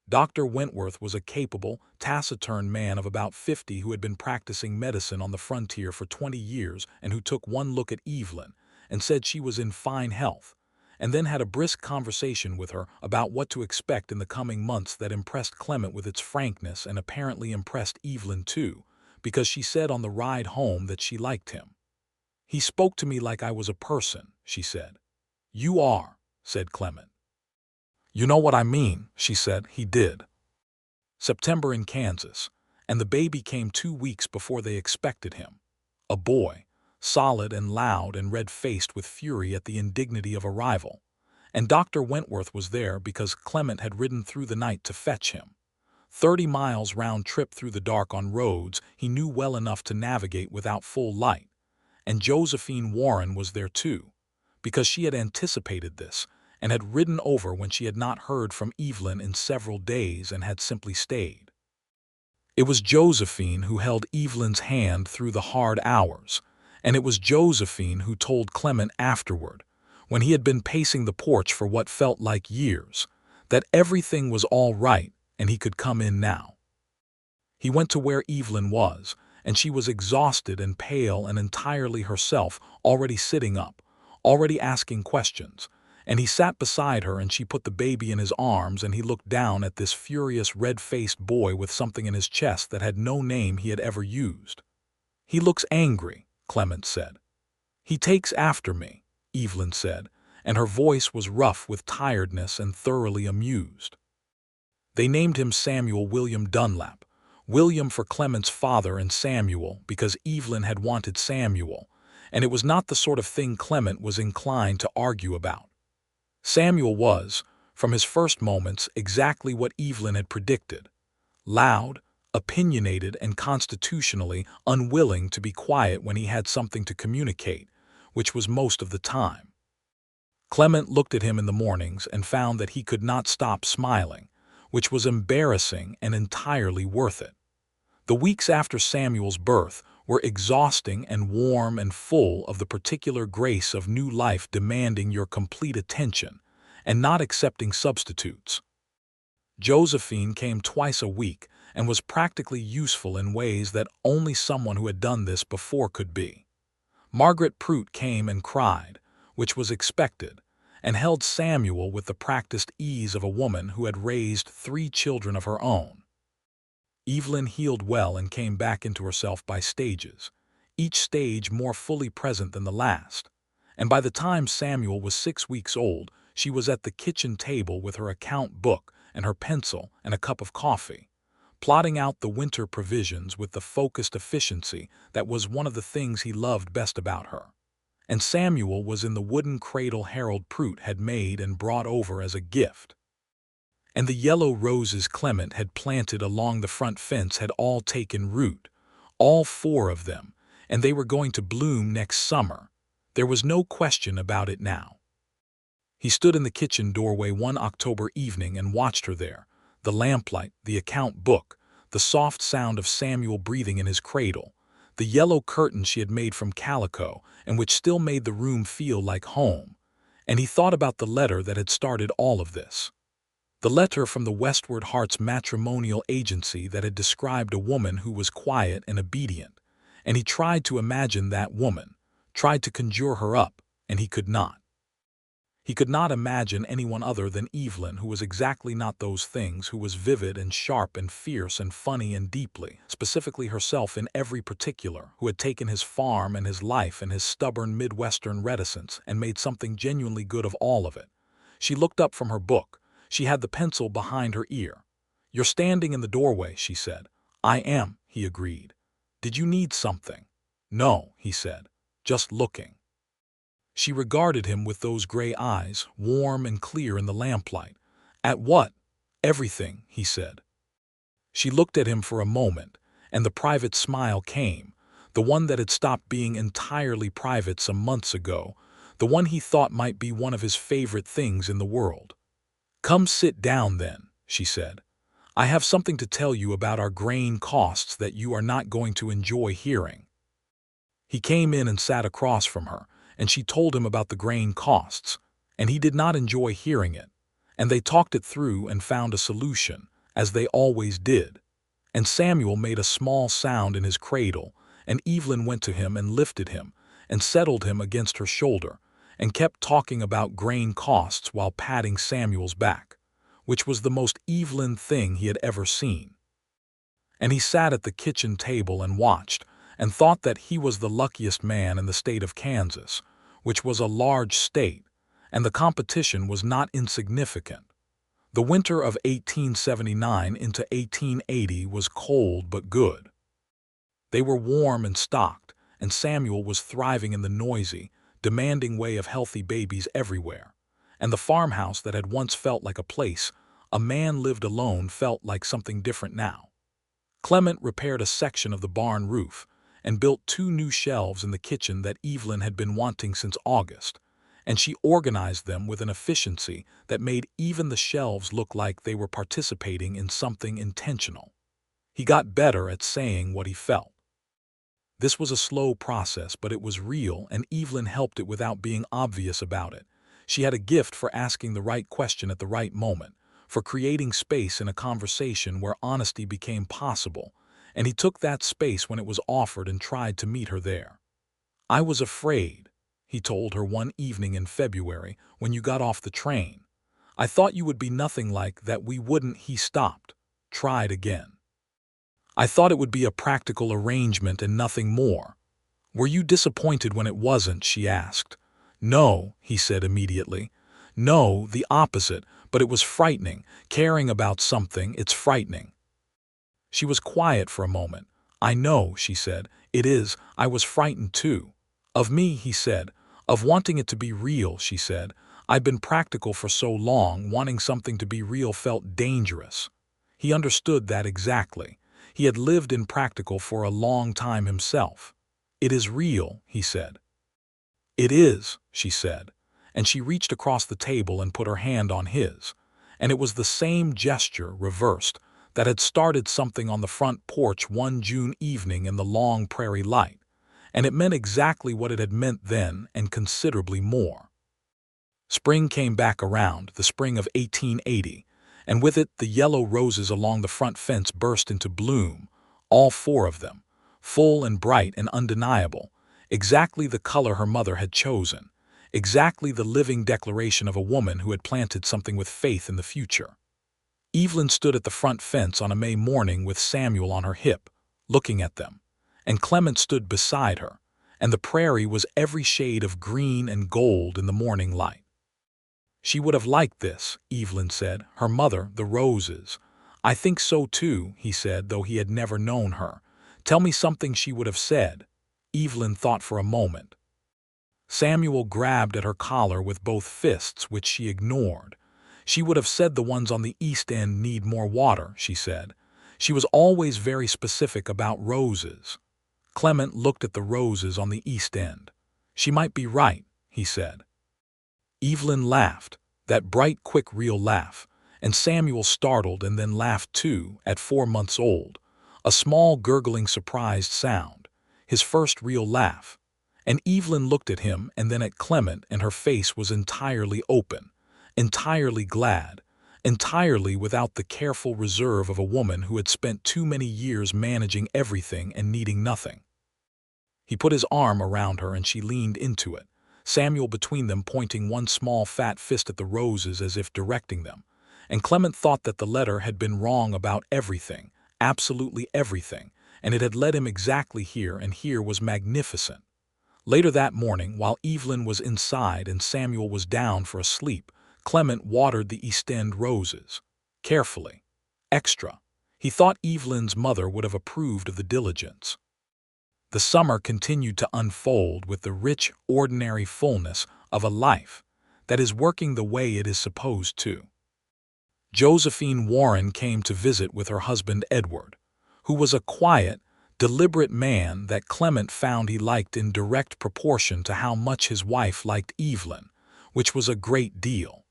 Speaker 1: Dr. Wentworth was a capable, taciturn man of about 50 who had been practicing medicine on the frontier for 20 years and who took one look at Evelyn and said she was in fine health, and then had a brisk conversation with her about what to expect in the coming months that impressed Clement with its frankness and apparently impressed Evelyn too, because she said on the ride home that she liked him. "He spoke to me like I was a person," she said. "You are," said Clement. "You know what I mean," she said. He did. September in Kansas, and the baby came 2 weeks before they expected him. A boy, solid and loud and red-faced with fury at the indignity of arrival, and Dr. Wentworth was there because Clement had ridden through the night to fetch him. 30 miles round trip through the dark on roads he knew well enough to navigate without full light, and Josephine Warren was there too, because she had anticipated this, and had ridden over when she had not heard from Evelyn in several days and had simply stayed. It was Josephine who held Evelyn's hand through the hard hours, and it was Josephine who told Clement afterward, when he had been pacing the porch for what felt like years, that everything was all right and he could come in now. He went to where Evelyn was, and she was exhausted and pale and entirely herself, already sitting up, already asking questions. And he sat beside her and she put the baby in his arms and he looked down at this furious red-faced boy with something in his chest that had no name he had ever used. "He looks angry," Clement said. "He takes after me," Evelyn said, and her voice was rough with tiredness and thoroughly amused. They named him Samuel William Dunlap, William for Clement's father and Samuel because Evelyn had wanted Samuel, and it was not the sort of thing Clement was inclined to argue about. Samuel was, from his first moments, exactly what Evelyn had predicted: loud, opinionated, and constitutionally unwilling to be quiet when he had something to communicate, which was most of the time. Clement looked at him in the mornings and found that he could not stop smiling, which was embarrassing and entirely worth it. The weeks after Samuel's birth were exhausting and warm and full of the particular grace of new life demanding your complete attention and not accepting substitutes. Josephine came twice a week and was practically useful in ways that only someone who had done this before could be. Margaret Prout came and cried, which was expected, and held Samuel with the practiced ease of a woman who had raised 3 children of her own. Evelyn healed well and came back into herself by stages, each stage more fully present than the last, and by the time Samuel was 6 weeks old, she was at the kitchen table with her account book and her pencil and a cup of coffee, plotting out the winter provisions with the focused efficiency that was one of the things he loved best about her. And Samuel was in the wooden cradle Harold Prout had made and brought over as a gift. And the yellow roses Clement had planted along the front fence had all taken root, all 4 of them, and they were going to bloom next summer. There was no question about it now. He stood in the kitchen doorway one October evening and watched her there, the lamplight, the account book, the soft sound of Samuel breathing in his cradle, the yellow curtain she had made from calico and which still made the room feel like home, and he thought about the letter that had started all of this. The letter from the Westward Heart's matrimonial agency that had described a woman who was quiet and obedient, and he tried to imagine that woman, tried to conjure her up, and he could not. He could not imagine anyone other than Evelyn, who was exactly not those things, who was vivid and sharp and fierce and funny and deeply, specifically herself in every particular, who had taken his farm and his life and his stubborn Midwestern reticence and made something genuinely good of all of it. She looked up from her book. She had the pencil behind her ear. "You're standing in the doorway," she said. "I am," he agreed. "Did you need something?" "No," he said. "Just looking." She regarded him with those gray eyes, warm and clear in the lamplight. "At what?" "Everything," he said. She looked at him for a moment, and the private smile came, the one that had stopped being entirely private some months ago, the one he thought might be one of his favorite things in the world. "Come sit down then," she said. "I have something to tell you about our grain costs that you are not going to enjoy hearing." He came in and sat across from her, and she told him about the grain costs, and he did not enjoy hearing it, and they talked it through and found a solution, as they always did. And Samuel made a small sound in his cradle, and Evelyn went to him and lifted him, and settled him against her shoulder, and kept talking about grain costs while patting Samuel's back, which was the most Evelyn thing he had ever seen. And he sat at the kitchen table and watched, and thought that he was the luckiest man in the state of Kansas, which was a large state, and the competition was not insignificant. The winter of 1879 into 1880 was cold but good. They were warm and stocked, and Samuel was thriving in the noisy, demanding way of healthy babies everywhere, and the farmhouse that had once felt like a place a man lived alone felt like something different now. Clement repaired a section of the barn roof and built 2 new shelves in the kitchen that Evelyn had been wanting since August, and she organized them with an efficiency that made even the shelves look like they were participating in something intentional. He got better at saying what he felt. This was a slow process, but it was real, and Evelyn helped it without being obvious about it, She had a gift for asking the right question at the right moment, for creating space in a conversation where honesty became possible, and he took that space when it was offered and tried to meet her there. "I was afraid," he told her one evening in February when you got off the train. "I thought you would be nothing like that. We wouldn't." He stopped, tried again. "I thought it would be a practical arrangement and nothing more." "Were you disappointed when it wasn't?" she asked. "No," he said immediately. "No, the opposite, but it was frightening. Caring about something, it's frightening." She was quiet for a moment. "I know," she said. "It is. I was frightened too." "Of me," he said. "Of wanting it to be real," she said. "I've been practical for so long, wanting something to be real felt dangerous." He understood that exactly. He had lived in practical for a long time himself. "It is real," he said. "It is," she said, and she reached across the table and put her hand on his. And it was the same gesture, reversed, that had started something on the front porch one June evening in the long prairie light. And it meant exactly what it had meant then and considerably more. Spring came back around, the spring of 1880, and with it the yellow roses along the front fence burst into bloom, all four of them, full and bright and undeniable, exactly the color her mother had chosen, exactly the living declaration of a woman who had planted something with faith in the future. Evelyn stood at the front fence on a May morning with Samuel on her hip, looking at them, and Clement stood beside her, and the prairie was every shade of green and gold in the morning light. "She would have liked this," Evelyn said, "her mother, the roses." "I think so too," he said, though he had never known her. "Tell me something she would have said." Evelyn thought for a moment. Samuel grabbed at her collar with both fists, which she ignored. "She would have said the ones on the East End need more water," she said. "She was always very specific about roses." Clement looked at the roses on the East End. "She might be right," he said. Evelyn laughed, that bright, quick, real laugh, and Samuel startled and then laughed too, at 4 months old. A small, gurgling, surprised sound. His first real laugh. And Evelyn looked at him and then at Clement, and her face was entirely open, entirely glad, entirely without the careful reserve of a woman who had spent too many years managing everything and needing nothing. He put his arm around her and she leaned into it, Samuel between them, pointing one small fat fist at the roses as if directing them. And Clement thought that the letter had been wrong about everything, absolutely everything, and it had led him exactly here, and here was magnificent. Later that morning, while Evelyn was inside and Samuel was down for a sleep, Clement watered the East End roses. Carefully. Extra. He thought Evelyn's mother would have approved of the diligence. The summer continued to unfold with the rich, ordinary fullness of a life that is working the way it is supposed to. Josephine Warren came to visit with her husband Edward, who was a quiet, deliberate man that Clement found he liked in direct proportion to how much his wife liked Evelyn, which was a great deal.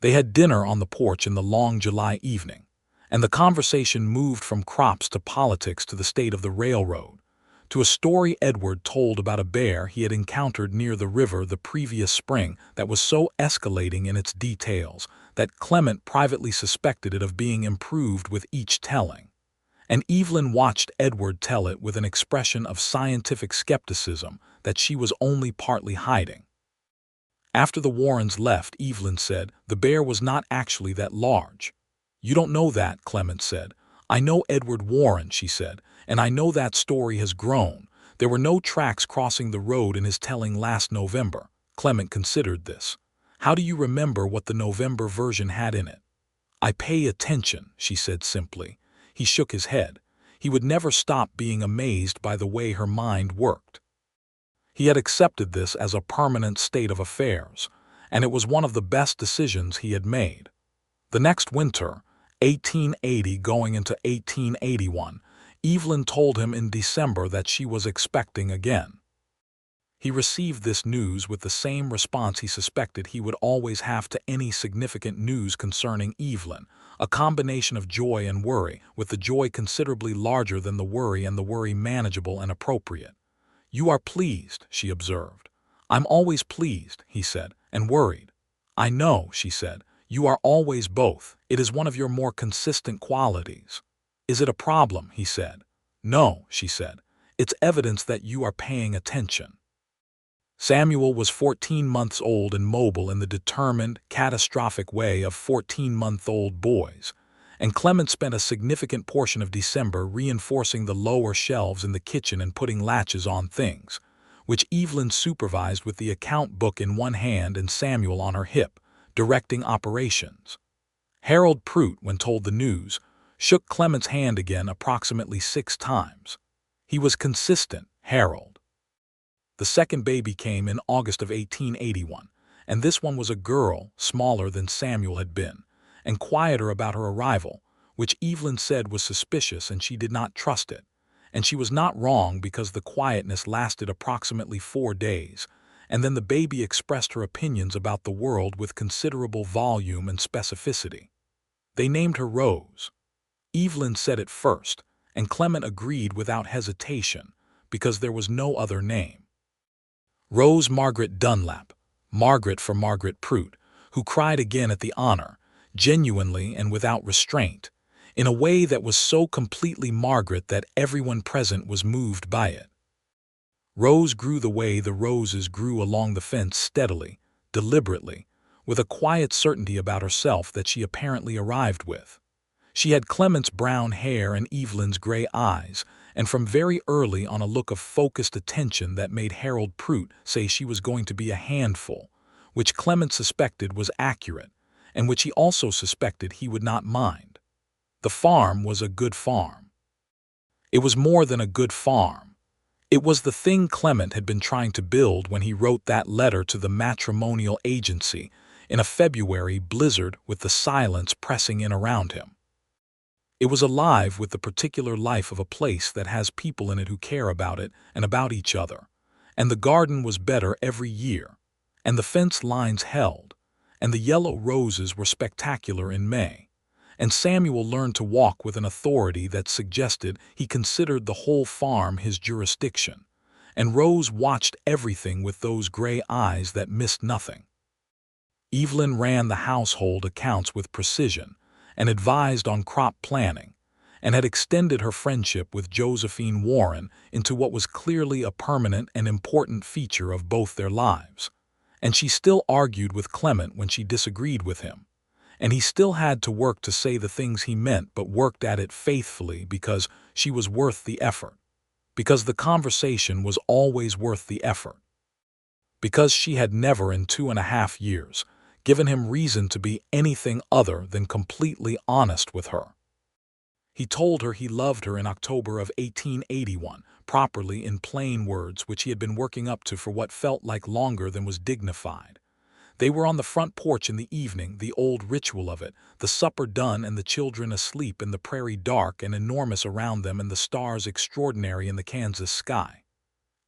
Speaker 1: They had dinner on the porch in the long July evening, and the conversation moved from crops to politics to the state of the railroad, to a story Edward told about a bear he had encountered near the river the previous spring that was so escalating in its details that Clement privately suspected it of being improved with each telling. And Evelyn watched Edward tell it with an expression of scientific skepticism that she was only partly hiding. After the Warrens left, Evelyn said, "The bear was not actually that large." "You don't know that," Clement said. "I know Edward Warren," she said, "and I know that story has grown. There were no tracks crossing the road in his telling last November." Clement considered this. "How do you remember what the November version had in it?" "I pay attention," she said simply. He shook his head. He would never stop being amazed by the way her mind worked. He had accepted this as a permanent state of affairs, and it was one of the best decisions he had made. The next winter, 1880 going into 1881, Evelyn told him in December that she was expecting again. He received this news with the same response he suspected he would always have to any significant news concerning Evelyn, a combination of joy and worry, with the joy considerably larger than the worry and the worry manageable and appropriate. "You are pleased," she observed. "I'm always pleased," he said, "and worried." "I know," she said. "You are always both. It is one of your more consistent qualities." "Is it a problem?" he said. "No," she said. "It's evidence that you are paying attention." Samuel was 14 months old and mobile in the determined, catastrophic way of 14-month-old boys, and Clement spent a significant portion of December reinforcing the lower shelves in the kitchen and putting latches on things, which Evelyn supervised with the account book in one hand and Samuel on her hip, directing operations. Harold Prout, when told the news, shook Clement's hand again approximately 6 times. He was consistent, Harold. The second baby came in August of 1881, and this one was a girl, smaller than Samuel had been, and quieter about her arrival, which Evelyn said was suspicious and she did not trust it. And she was not wrong, because the quietness lasted approximately 4 days, and then the baby expressed her opinions about the world with considerable volume and specificity. They named her Rose. Evelyn said it first, and Clement agreed without hesitation, because there was no other name. Rose Margaret Dunlap, Margaret for Margaret Prout, who cried again at the honor, genuinely and without restraint, in a way that was so completely Margaret that everyone present was moved by it. Rose grew the way the roses grew along the fence, steadily, deliberately, with a quiet certainty about herself that she apparently arrived with. She had Clement's brown hair and Evelyn's gray eyes, and from very early on a look of focused attention that made Harold Prout say she was going to be a handful, which Clement suspected was accurate, and which he also suspected he would not mind. The farm was a good farm. It was more than a good farm. It was the thing Clement had been trying to build when he wrote that letter to the matrimonial agency in a February blizzard with the silence pressing in around him. It was alive with the particular life of a place that has people in it who care about it and about each other, and the garden was better every year, and the fence lines held, and the yellow roses were spectacular in May, and Samuel learned to walk with an authority that suggested he considered the whole farm his jurisdiction, and Rose watched everything with those gray eyes that missed nothing. Evelyn ran the household accounts with precision, and advised on crop planning, and had extended her friendship with Josephine Warren into what was clearly a permanent and important feature of both their lives. And she still argued with Clement when she disagreed with him, and he still had to work to say the things he meant, but worked at it faithfully because she was worth the effort, because the conversation was always worth the effort, because she had never in 2.5 years given him reason to be anything other than completely honest with her. He told her he loved her in October of 1881, properly in plain words, which he had been working up to for what felt like longer than was dignified. They were on the front porch in the evening, the old ritual of it, the supper done and the children asleep and the prairie dark and enormous around them and the stars extraordinary in the Kansas sky.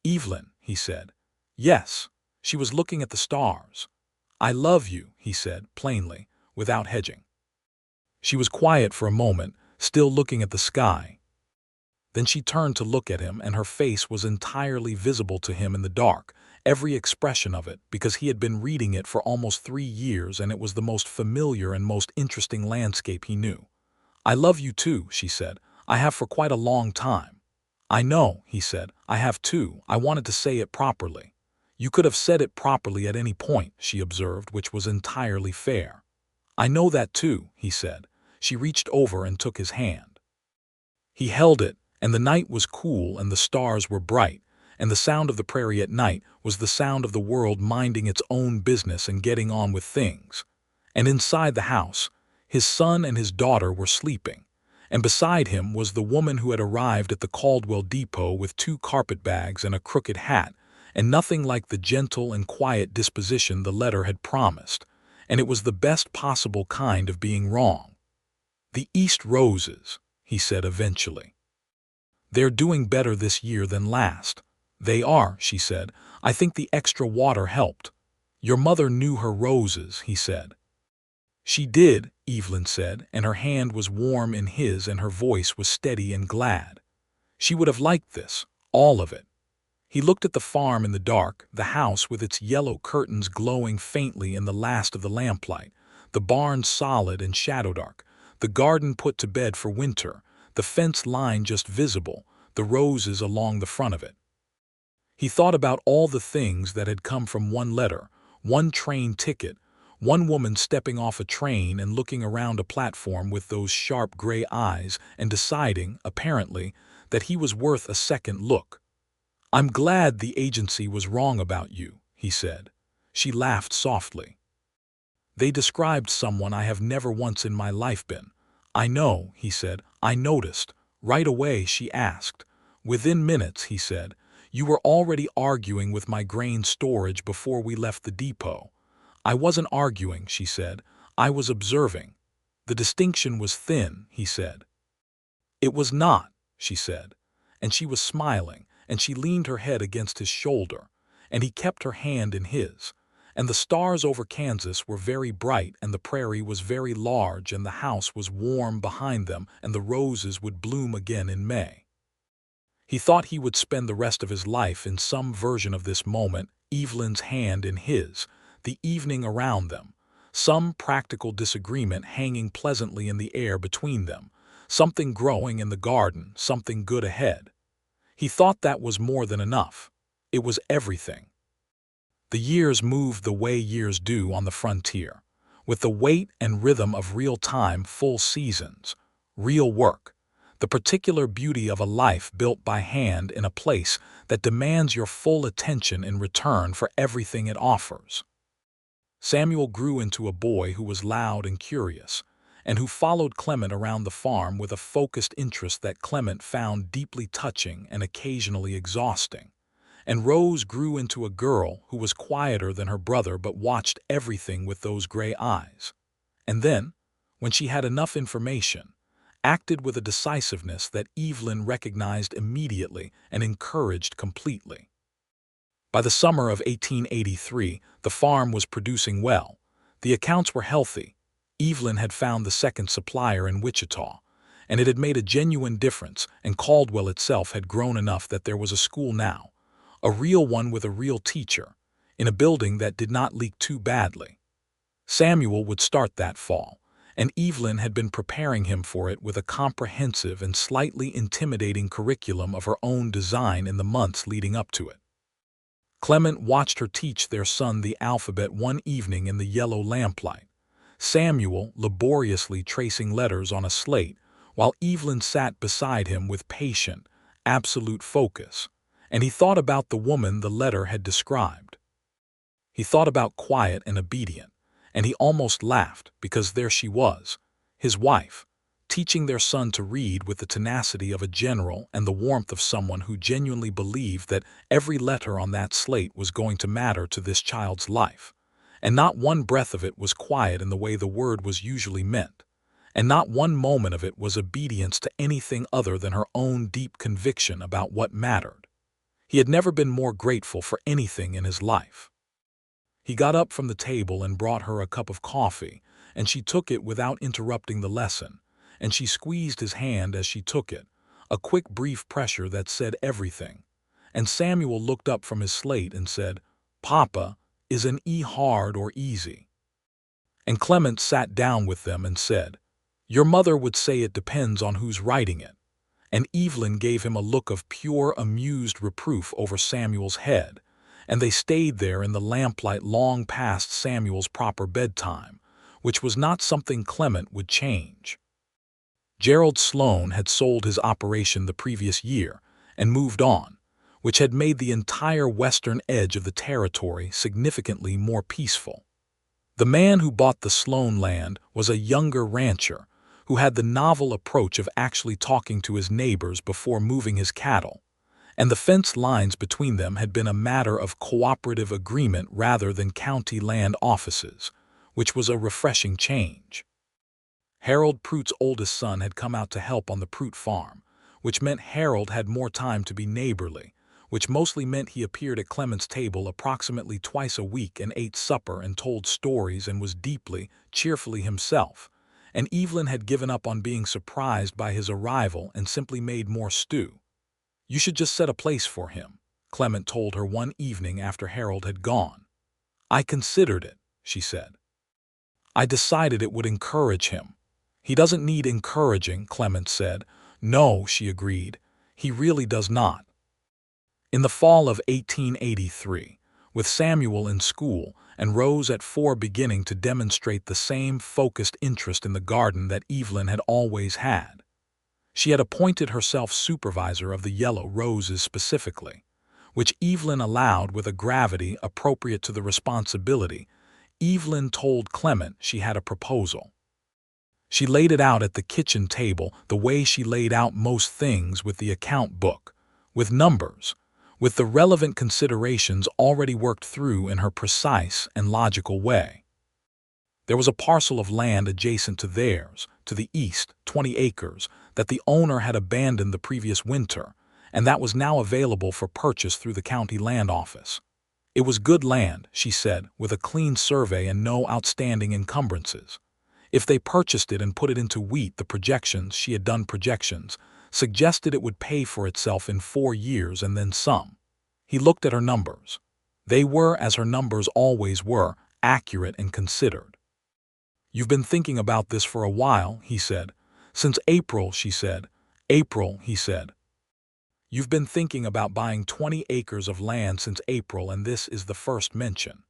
Speaker 1: "Evelyn," he said. Yes, she was looking at the stars. "I love you," he said, plainly, without hedging. She was quiet for a moment, still looking at the sky. Then she turned to look at him, and her face was entirely visible to him in the dark, every expression of it, because he had been reading it for almost 3 years, and it was the most familiar and most interesting landscape he knew. "I love you too," she said. "I have for quite a long time." "I know," he said. "I have too. I wanted to say it properly." "You could have said it properly at any point," she observed, which was entirely fair. "I know that too," he said. She reached over and took his hand. He held it, and the night was cool and the stars were bright, and the sound of the prairie at night was the sound of the world minding its own business and getting on with things. And inside the house, his son and his daughter were sleeping, and beside him was the woman who had arrived at the Caldwell depot with 2 carpetbags and a crooked hat, and nothing like the gentle and quiet disposition the letter had promised, and it was the best possible kind of being wrong. "The East roses," he said eventually. "They're doing better this year than last." "They are," she said. "I think the extra water helped." "Your mother knew her roses," he said. "She did," Evelyn said, and her hand was warm in his and her voice was steady and glad. "She would have liked this, all of it." He looked at the farm in the dark, the house with its yellow curtains glowing faintly in the last of the lamplight, the barn solid and shadow dark, the garden put to bed for winter, the fence line just visible, the roses along the front of it. He thought about all the things that had come from one letter, one train ticket, one woman stepping off a train and looking around a platform with those sharp gray eyes and deciding, apparently, that he was worth a second look. "I'm glad the agency was wrong about you," he said. She laughed softly. "They described someone I have never once in my life been." "I know," he said. "I noticed." "Right away," she asked. "Within minutes," he said. "You were already arguing with my grain storage before we left the depot." "I wasn't arguing," she said. "I was observing." "The distinction was thin," he said. "It was not," she said. And she was smiling, and she leaned her head against his shoulder, and he kept her hand in his. And the stars over Kansas were very bright, and the prairie was very large, and the house was warm behind them, and the roses would bloom again in May. He thought he would spend the rest of his life in some version of this moment, Evelyn's hand in his, the evening around them, some practical disagreement hanging pleasantly in the air between them, something growing in the garden, something good ahead. He thought that was more than enough. It was everything. The years moved the way years do on the frontier, with the weight and rhythm of real-time full seasons, real work, the particular beauty of a life built by hand in a place that demands your full attention in return for everything it offers. Samuel grew into a boy who was loud and curious, and who followed Clement around the farm with a focused interest that Clement found deeply touching and occasionally exhausting. And Rose grew into a girl who was quieter than her brother but watched everything with those gray eyes. And then, when she had enough information, acted with a decisiveness that Evelyn recognized immediately and encouraged completely. By the summer of 1883, the farm was producing well. The accounts were healthy. Evelyn had found the second supplier in Wichita, and it had made a genuine difference, and Caldwell itself had grown enough that there was a school now, a real one with a real teacher, in a building that did not leak too badly. Samuel would start that fall, and Evelyn had been preparing him for it with a comprehensive and slightly intimidating curriculum of her own design in the months leading up to it. Clement watched her teach their son the alphabet one evening in the yellow lamplight, Samuel laboriously tracing letters on a slate, while Evelyn sat beside him with patient, absolute focus, and he thought about the woman the letter had described. He thought about quiet and obedient, and he almost laughed because there she was, his wife, teaching their son to read with the tenacity of a general and the warmth of someone who genuinely believed that every letter on that slate was going to matter to this child's life, and not one breath of it was quiet in the way the word was usually meant, and not one moment of it was obedience to anything other than her own deep conviction about what mattered. He had never been more grateful for anything in his life. He got up from the table and brought her a cup of coffee, and she took it without interrupting the lesson, and she squeezed his hand as she took it, a quick brief pressure that said everything. And Samuel looked up from his slate and said, "Papa, is an E hard or easy?" And Clement sat down with them and said, "Your mother would say it depends on who's writing it." And Evelyn gave him a look of pure amused reproof over Samuel's head, and they stayed there in the lamplight long past Samuel's proper bedtime, which was not something Clement would change. Gerald Sloane had sold his operation the previous year and moved on, which had made the entire western edge of the territory significantly more peaceful. The man who bought the Sloane land was a younger rancher who had the novel approach of actually talking to his neighbors before moving his cattle, and the fence lines between them had been a matter of cooperative agreement rather than county land offices, which was a refreshing change. Harold Pruitt's oldest son had come out to help on the Pruitt farm, which meant Harold had more time to be neighborly, which mostly meant he appeared at Clement's table approximately twice a week and ate supper and told stories and was deeply, cheerfully himself, and Evelyn had given up on being surprised by his arrival and simply made more stew. "You should just set a place for him," Clement told her one evening after Harold had gone. "I considered it," she said. "I decided it would encourage him." "He doesn't need encouraging," Clement said. "No," she agreed. "He really does not." In the fall of 1883, with Samuel in school and Rose at 4 beginning to demonstrate the same focused interest in the garden that Evelyn had always had, she had appointed herself supervisor of the yellow roses specifically, which Evelyn allowed with a gravity appropriate to the responsibility. Evelyn told Clement she had a proposal. She laid it out at the kitchen table the way she laid out most things, with the account book, with numbers, with the relevant considerations already worked through in her precise and logical way. There was a parcel of land adjacent to theirs, to the east, 20 acres, that the owner had abandoned the previous winter, and that was now available for purchase through the county land office. It was good land, she said, with a clean survey and no outstanding encumbrances. If they purchased it and put it into wheat, the projections, she had done projections, suggested it would pay for itself in 4 years and then some. He looked at her numbers. They were, as her numbers always were, accurate and considered. "You've been thinking about this for a while," he said. "Since April," she said. "April," he said. "You've been thinking about buying 20 acres of land since April, and this is the first mention."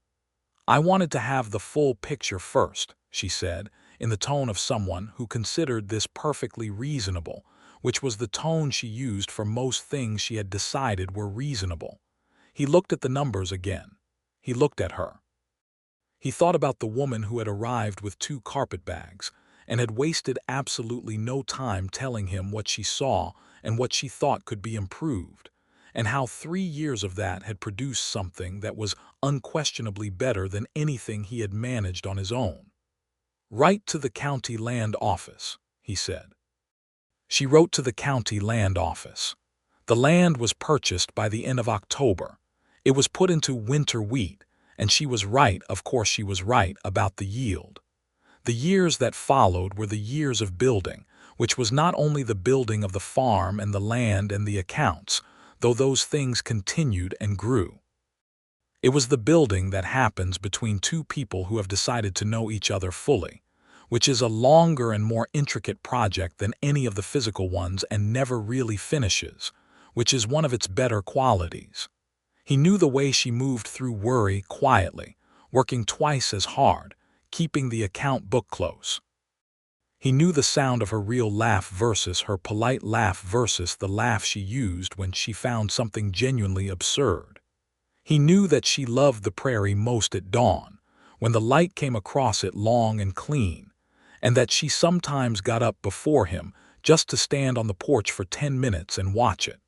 Speaker 1: "I wanted to have the full picture first," she said, in the tone of someone who considered this perfectly reasonable, which was the tone she used for most things she had decided were reasonable. He looked at the numbers again. He looked at her. He thought about the woman who had arrived with 2 carpetbags and had wasted absolutely no time telling him what she saw and what she thought could be improved, and how 3 years of that had produced something that was unquestionably better than anything he had managed on his own. "Write to the county land office," he said. She wrote to the county land office. The land was purchased by the end of October. It was put into winter wheat, and she was right, of course she was right, about the yield. The years that followed were the years of building, which was not only the building of the farm and the land and the accounts, though those things continued and grew. It was the building that happens between 2 people who have decided to know each other fully, which is a longer and more intricate project than any of the physical ones and never really finishes, which is one of its better qualities. He knew the way she moved through worry quietly, working twice as hard, keeping the account book close. He knew the sound of her real laugh versus her polite laugh versus the laugh she used when she found something genuinely absurd. He knew that she loved the prairie most at dawn, when the light came across it long and clean, and that she sometimes got up before him just to stand on the porch for 10 minutes and watch it.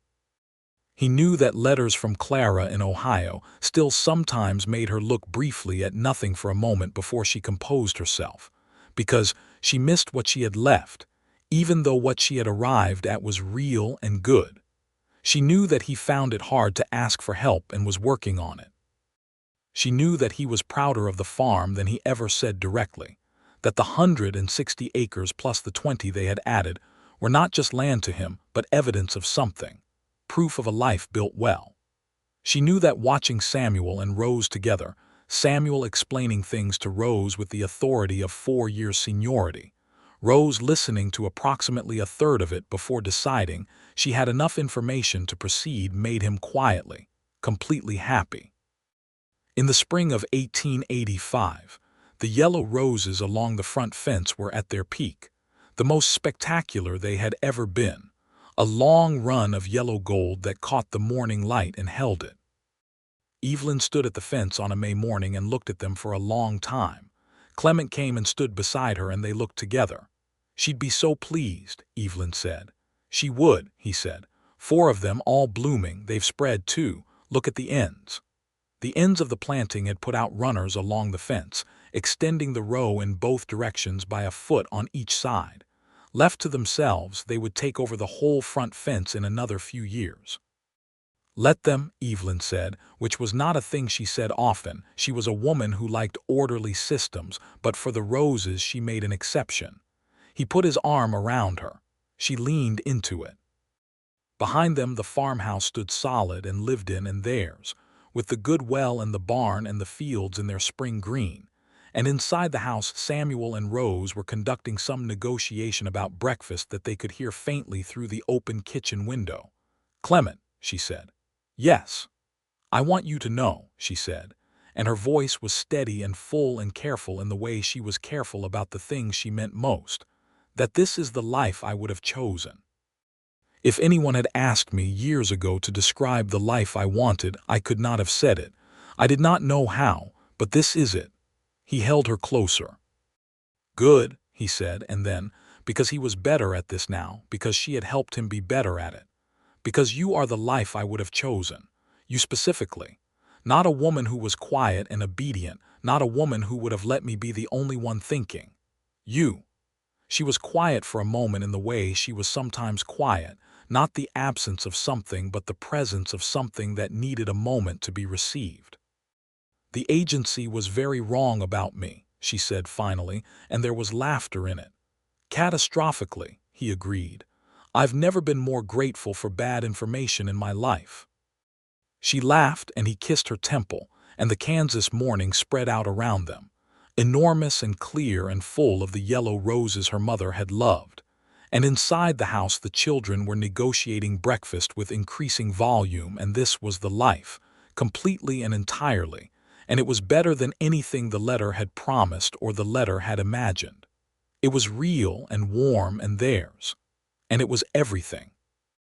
Speaker 1: He knew that letters from Clara in Ohio still sometimes made her look briefly at nothing for a moment before she composed herself, because she missed what she had left, even though what she had arrived at was real and good. She knew that he found it hard to ask for help and was working on it. She knew that he was prouder of the farm than he ever said directly, that the 160 acres plus the 20 they had added were not just land to him, but evidence of something, proof of a life built well. She knew that watching Samuel and Rose together, Samuel explaining things to Rose with the authority of 4 years' seniority, Rose listening to approximately a third of it before deciding she had enough information to proceed, made him quietly, completely happy. In the spring of 1885, the yellow roses along the front fence were at their peak, the most spectacular they had ever been, a long run of yellow gold that caught the morning light and held it. Evelyn stood at the fence on a May morning and looked at them for a long time. Clement came and stood beside her and they looked together. "She'd be so pleased," Evelyn said. "She would," he said. "4 of them, all blooming. They've spread too. Look at the ends." The ends of the planting had put out runners along the fence, extending the row in both directions by a foot on each side. Left to themselves, they would take over the whole front fence in another few years. "Let them," Evelyn said, which was not a thing she said often. She was a woman who liked orderly systems, but for the roses she made an exception. He put his arm around her. She leaned into it. Behind them the farmhouse stood solid and lived in and theirs, with the good well and the barn and the fields in their spring green. And inside the house Samuel and Rose were conducting some negotiation about breakfast that they could hear faintly through the open kitchen window. "Clement," she said. "Yes." "I want you to know," she said, and her voice was steady and full and careful in the way she was careful about the things she meant most, "that this is the life I would have chosen. If anyone had asked me years ago to describe the life I wanted, I could not have said it. I did not know how, but this is it." He held her closer. "Good," he said, and then, because he was better at this now, because she had helped him be better at it, "because you are the life I would have chosen. You specifically. Not a woman who was quiet and obedient, not a woman who would have let me be the only one thinking. You." She was quiet for a moment in the way she was sometimes quiet, not the absence of something but the presence of something that needed a moment to be received. "The agency was very wrong about me," she said finally, and there was laughter in it. "Catastrophically," he agreed. "I've never been more grateful for bad information in my life." She laughed and he kissed her temple, and the Kansas morning spread out around them, enormous and clear and full of the yellow roses her mother had loved. And inside the house the children were negotiating breakfast with increasing volume, and this was the life, completely and entirely, and it was better than anything the letter had promised or the letter had imagined. It was real and warm and theirs, and it was everything.